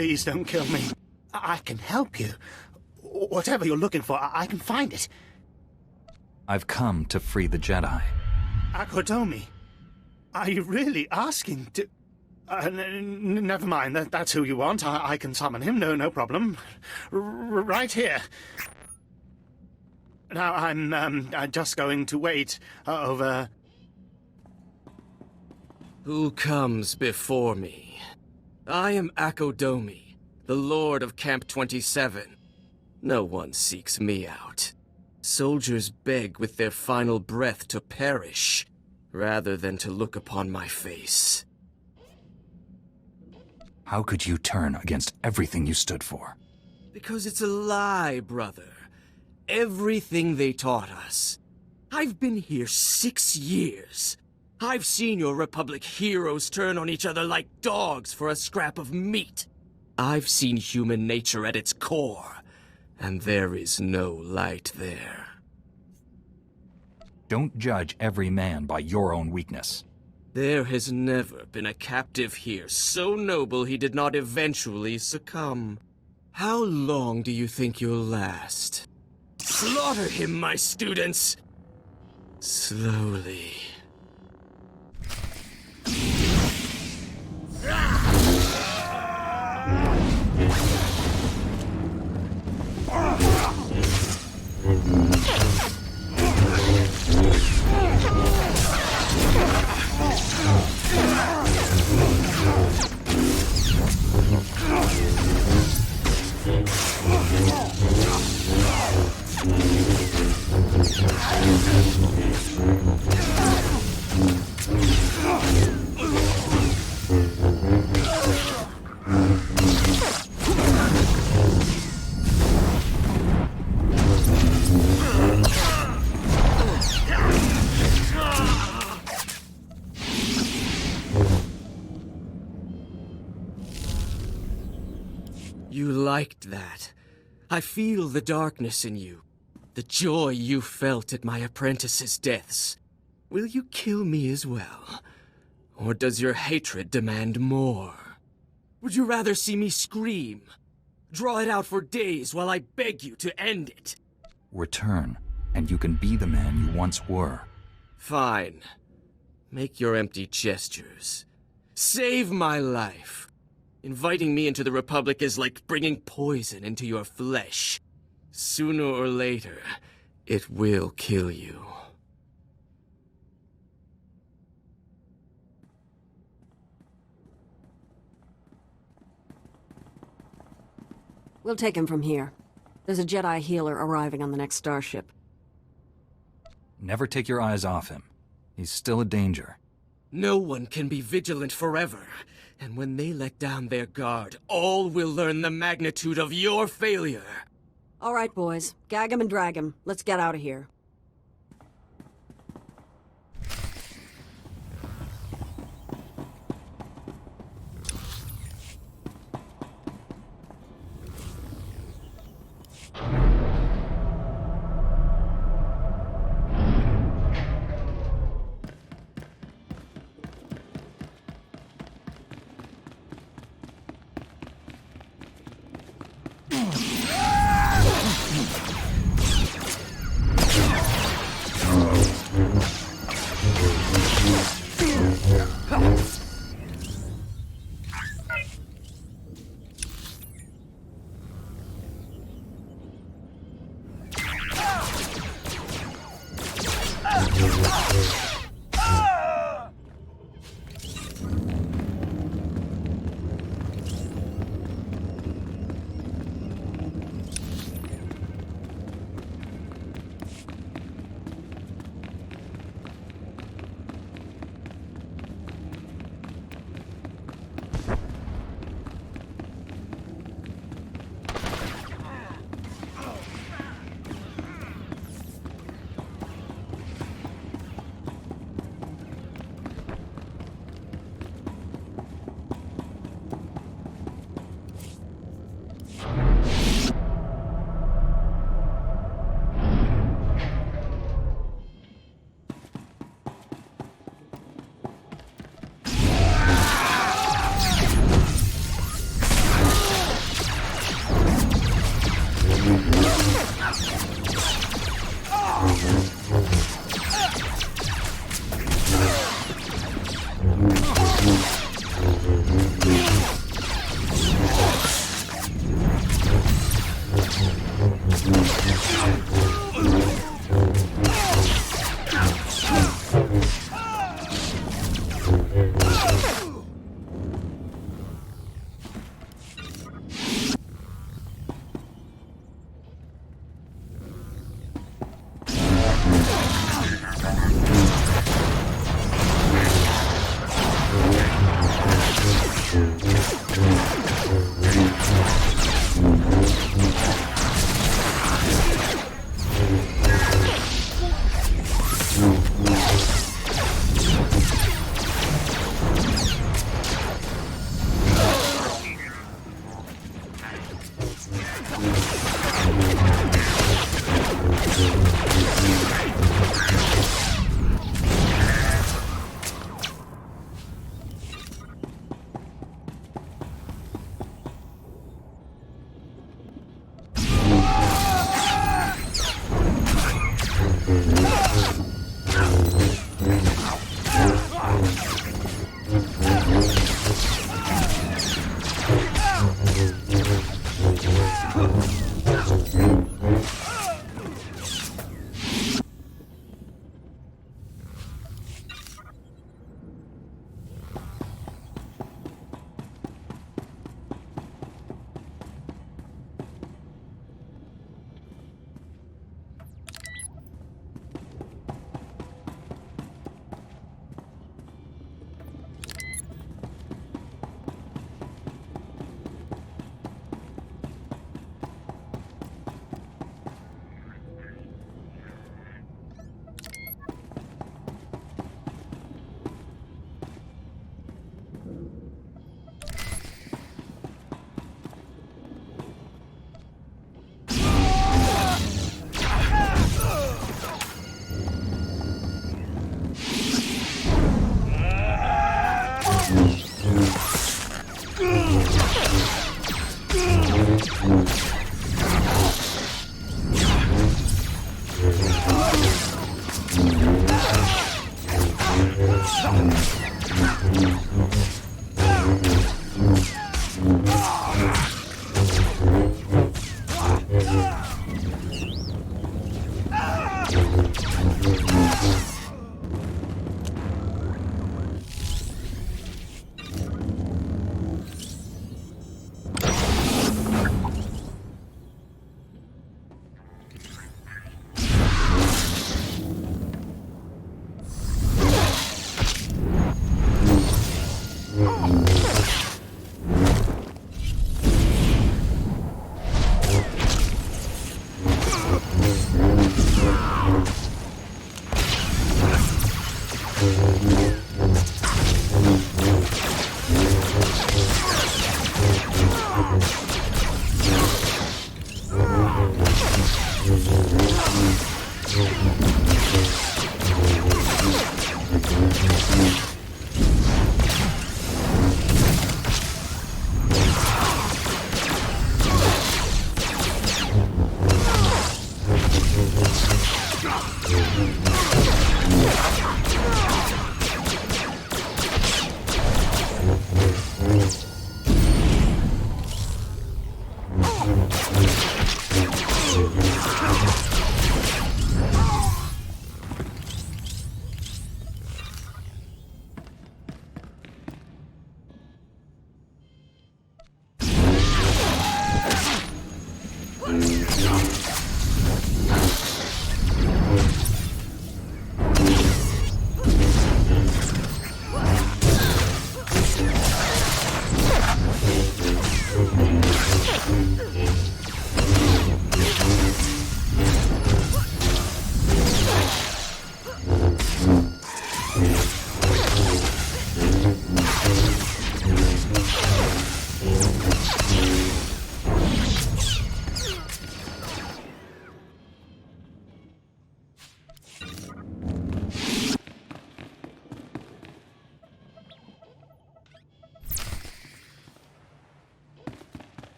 Speaker 10: Please don't kill me. I can help you. Whatever you're looking for, I can find it.
Speaker 1: I've come to free the Jedi.
Speaker 10: Akodomi, are you really asking to... never mind, that's who you want. I can summon him, no problem. Right here. Now, I'm just going to wait over...
Speaker 11: Who comes before me? I am Akodomi, the Lord of Camp 27. No one seeks me out. Soldiers beg with their final breath to perish, rather than to look upon my face.
Speaker 1: How could you turn against everything you stood for?
Speaker 11: Because it's a lie, brother. Everything they taught us. I've been here 6 years. I've seen your Republic heroes turn on each other like dogs for a scrap of meat. I've seen human nature at its core, and there is no light there.
Speaker 1: Don't judge every man by your own weakness.
Speaker 11: There has never been a captive here so noble he did not eventually succumb. How long do you think you'll last? Slaughter him, my students! Slowly. You liked that. I feel the darkness in you. The joy you felt at my apprentices' deaths. Will you kill me as well? Or does your hatred demand more? Would you rather see me scream? Draw it out for days while I beg you to end it?
Speaker 1: Return, and you can be the man you once were.
Speaker 11: Fine. Make your empty gestures. Save my life. Inviting me into the Republic is like bringing poison into your flesh. Sooner or later, it will kill you.
Speaker 23: We'll take him from here. There's a Jedi healer arriving on the next starship.
Speaker 1: Never take your eyes off him. He's still a danger.
Speaker 11: No one can be vigilant forever. And when they let down their guard, all will learn the magnitude of your failure.
Speaker 23: All right, boys. Gag him and drag him. Let's get out of here.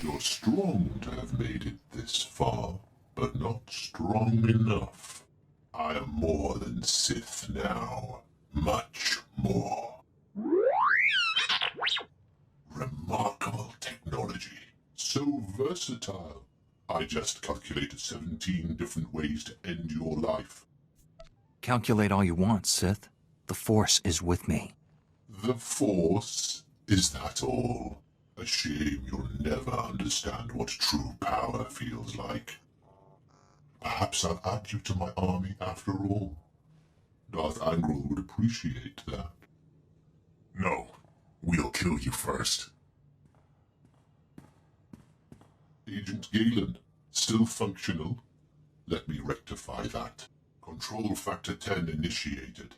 Speaker 7: You're strong to have made it this far, but not strong enough. I am more than Sith now. Much more. Remarkable technology. So versatile. I just calculated 17 different ways to end your life.
Speaker 1: Calculate all you want, Sith. The Force is with me.
Speaker 7: The Force? Is that all? A shame you'll never understand what true power feels like. Perhaps I'll add you to my army after all. Darth Angral would appreciate that. No, we'll kill you first. Agent Galen, still functional? Let me rectify that. Control Factor 10 initiated.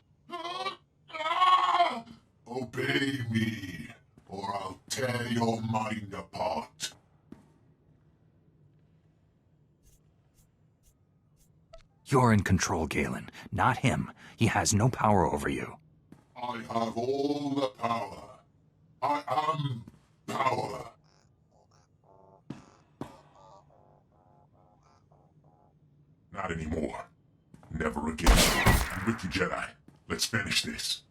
Speaker 7: Obey me, or I'll tear your mind apart.
Speaker 1: You're in control, Galen, not him. He has no power over you.
Speaker 7: I have all the power. I am power. Not anymore. Never again. I'm with you, Jedi. Let's finish this.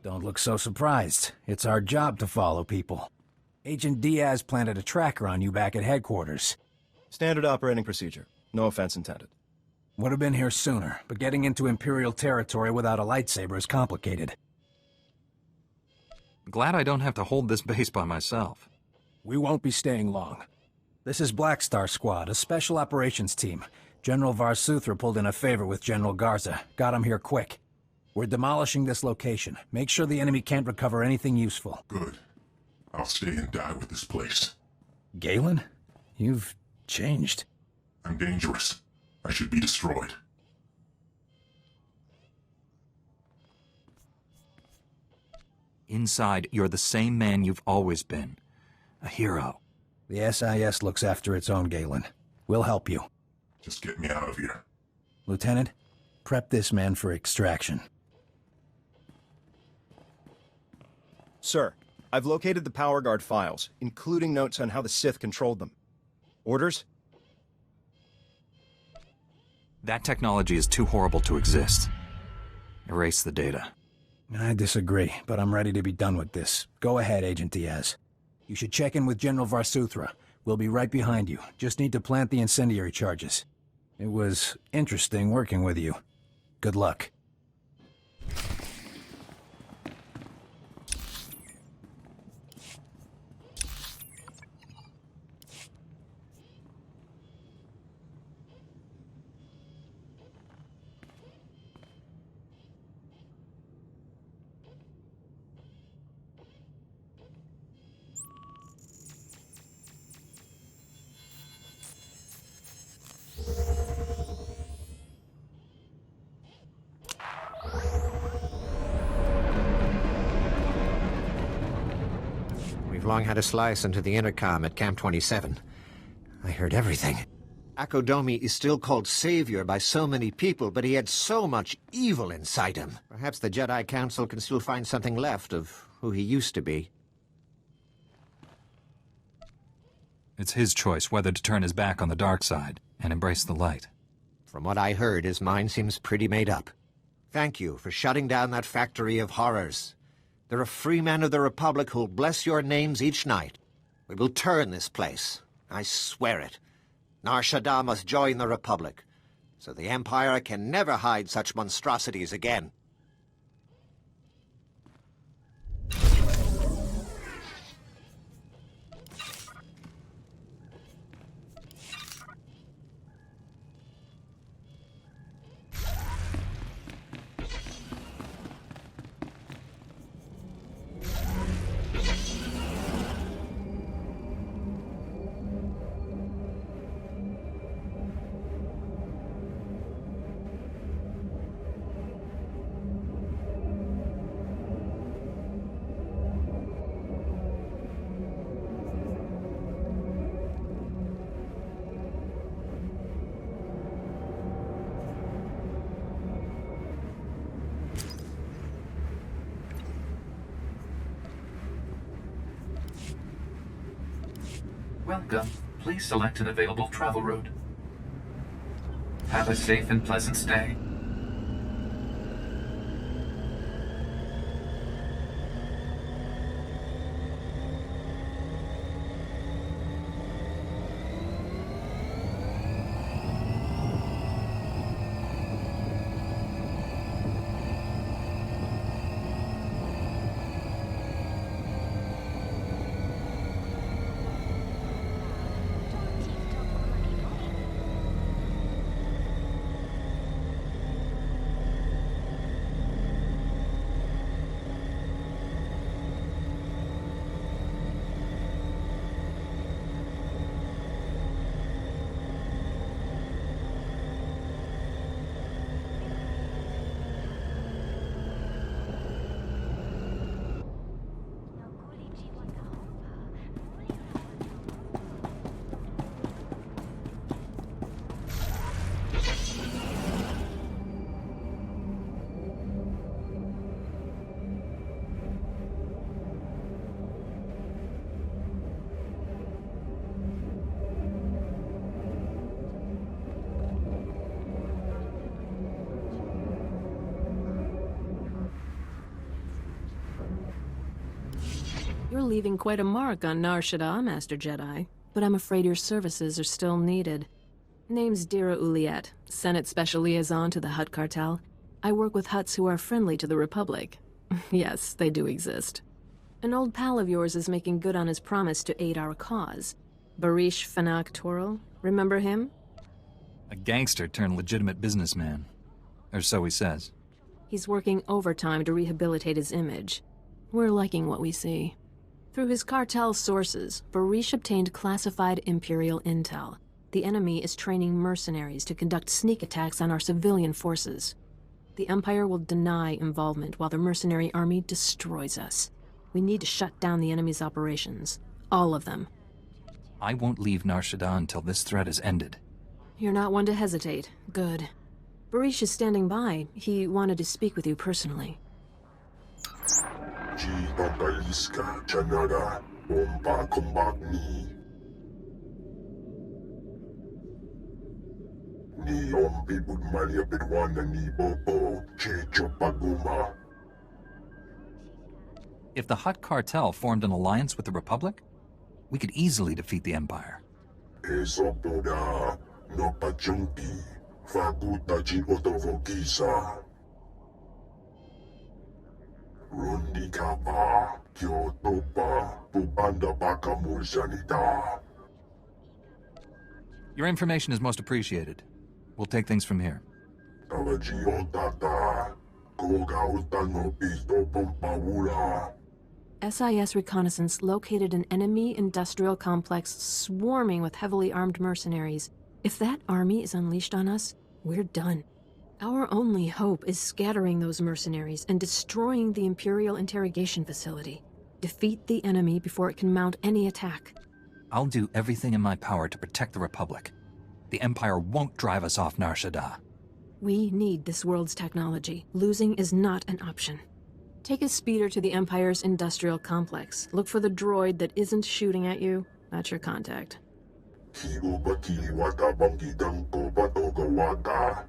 Speaker 20: Don't look so surprised. It's our job to follow people. Agent Diaz planted a tracker on you back at headquarters.
Speaker 21: Standard operating procedure. No offense intended.
Speaker 20: Would have been here sooner, but getting into Imperial territory without a lightsaber is complicated.
Speaker 1: Glad I don't have to hold this base by myself.
Speaker 20: We won't be staying long. This is Black Star Squad, a special operations team. General Varsuthra pulled in a favor with General Garza. Got him here quick. We're demolishing this location. Make sure the enemy can't recover anything useful.
Speaker 7: Good. I'll stay and die with this place.
Speaker 20: Galen? You've changed.
Speaker 7: I'm dangerous. I should be destroyed.
Speaker 1: Inside, you're the same man you've always been. A hero.
Speaker 20: The SIS looks after its own, Galen. We'll help you.
Speaker 7: Just get me out of here.
Speaker 20: Lieutenant, prep this man for extraction.
Speaker 21: Sir, I've located the Power Guard files, including notes on how the Sith controlled them. Orders?
Speaker 1: That technology is too horrible to exist. Erase the data.
Speaker 20: I disagree, but I'm ready to be done with this. Go ahead, Agent Diaz. You should check in with General Varsuthra. We'll be right behind you. Just need to plant the incendiary charges. It was interesting working with you. Good luck.
Speaker 15: We've long had a slice into the intercom at Camp 27. I heard everything. Akodomi is still called Savior by so many people, but he had so much evil inside him. Perhaps the Jedi Council can still find something left of who he used to be.
Speaker 1: It's his choice whether to turn his back on the dark side and embrace the light.
Speaker 15: From what I heard, his mind seems pretty made up. Thank you for shutting down that factory of horrors. There are free men of the Republic who'll bless your names each night. We will turn this place. I swear it. Nar Shaddaa must join the Republic, so the Empire can never hide such monstrosities again.
Speaker 5: Welcome. Please select an available travel route. Have a safe and pleasant stay.
Speaker 4: You're leaving quite a mark on Nar Shaddaa, Master Jedi, but I'm afraid your services are still needed. Name's Dira Uliet, Senate Special Liaison to the Hutt Cartel. I work with Hutts who are friendly to the Republic. Yes, they do exist. An old pal of yours is making good on his promise to aid our cause. Barish Fanak Toro, remember him?
Speaker 1: A gangster turned legitimate businessman. Or so he says.
Speaker 4: He's working overtime to rehabilitate his image. We're liking what we see. Through his cartel sources, Barish obtained classified Imperial intel. The enemy is training mercenaries to conduct sneak attacks on our civilian forces. The Empire will deny involvement while the mercenary army destroys us. We need to shut down the enemy's operations. All of them.
Speaker 1: I won't leave Nar Shaddaa until this threat is ended.
Speaker 4: You're not one to hesitate. Good. Barish is standing by. He wanted to speak with you personally.
Speaker 1: If the Hutt cartel formed an alliance with the Republic, we could easily defeat the Empire. Your information is most appreciated. We'll take things from here.
Speaker 4: SIS reconnaissance located an enemy industrial complex swarming with heavily armed mercenaries. If that army is unleashed on us, we're done. Our only hope is scattering those mercenaries and destroying the Imperial interrogation facility. Defeat the enemy before it can mount any attack.
Speaker 1: I'll do everything in my power to protect the Republic. The Empire won't drive us off Nar Shaddaa.
Speaker 4: We need this world's technology. Losing is not an option. Take a speeder to the Empire's industrial complex. Look for the droid that isn't shooting at you. That's your contact.
Speaker 7: Kigo bakili wata bangi danko batoga wata.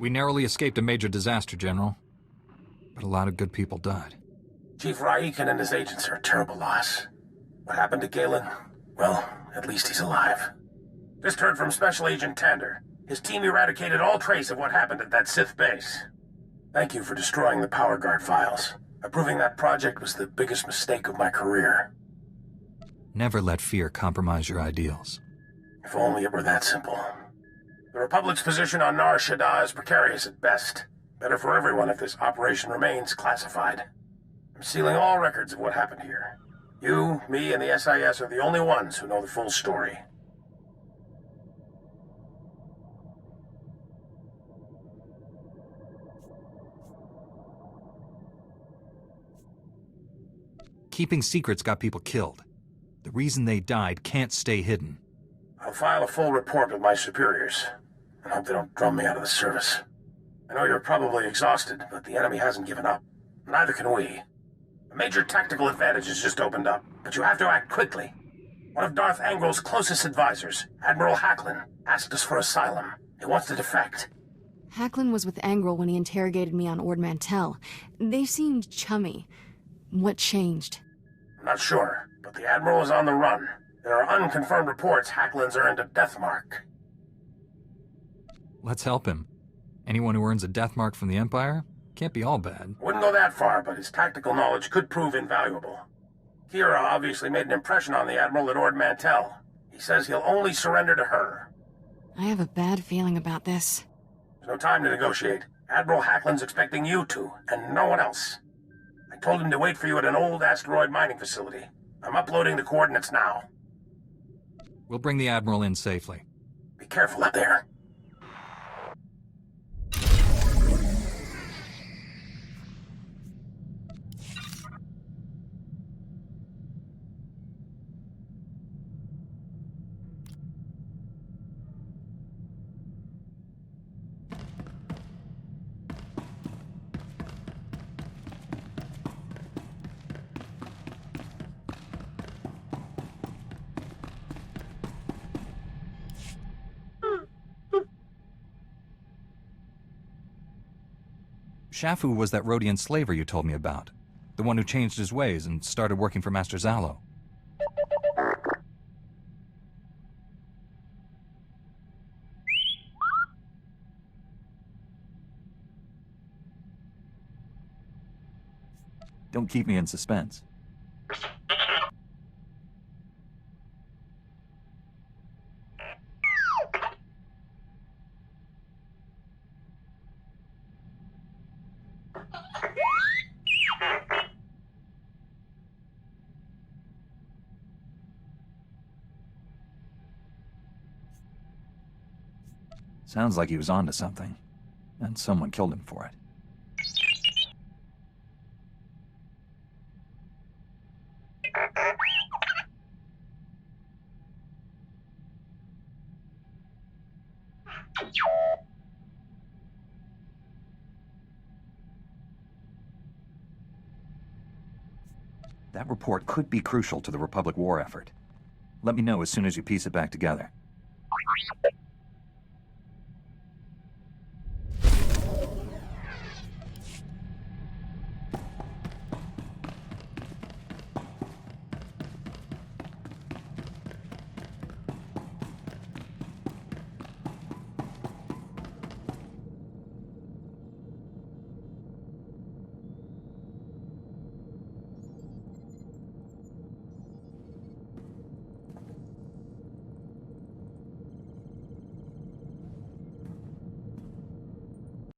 Speaker 1: We narrowly escaped a major disaster, General. But a lot of good people died.
Speaker 2: Chief Raiken and his agents are a terrible loss. What happened to Galen? Well, at least he's alive. Just heard from Special Agent Tander. His team eradicated all trace of what happened at that Sith base. Thank you for destroying the Power Guard files. Approving that project was the biggest mistake of my career.
Speaker 1: Never let fear compromise your ideals.
Speaker 2: If only it were that simple. The Republic's position on Nar Shaddaa is precarious at best. Better for everyone if this operation remains classified. I'm sealing all records of what happened here. You, me, and the SIS are the only ones who know the full story.
Speaker 1: Keeping secrets got people killed. The reason they died can't stay hidden.
Speaker 2: I'll file a full report with my superiors. I hope they don't drum me out of the service. I know you're probably exhausted, but the enemy hasn't given up. Neither can we. A major tactical advantage has just opened up, but you have to act quickly. One of Darth Angrel's closest advisors, Admiral Hacklin, asked us for asylum. He wants to defect.
Speaker 6: Hacklin was with Angrel when he interrogated me on Ord Mantell. They seemed chummy. What changed?
Speaker 2: I'm not sure, but the Admiral is on the run. There are unconfirmed reports Hacklin's earned a death mark.
Speaker 1: Let's help him. Anyone who earns a death mark from the Empire can't be all bad.
Speaker 2: Wouldn't go that far, but his tactical knowledge could prove invaluable. Kira obviously made an impression on the Admiral at Ord Mantell. He says he'll only surrender to her.
Speaker 6: I have a bad feeling about this.
Speaker 2: There's no time to negotiate. Admiral Hacklin's expecting you two, and no one else. I told him to wait for you at an old asteroid mining facility. I'm uploading the coordinates now.
Speaker 1: We'll bring the Admiral in safely.
Speaker 2: Be careful up there.
Speaker 1: Shafu was that Rhodian slaver you told me about. The one who changed his ways and started working for Master Zalo. Don't keep me in suspense. Sounds like he was onto something, and someone killed him for it. That report could be crucial to the Republic war effort. Let me know as soon as you piece it back together.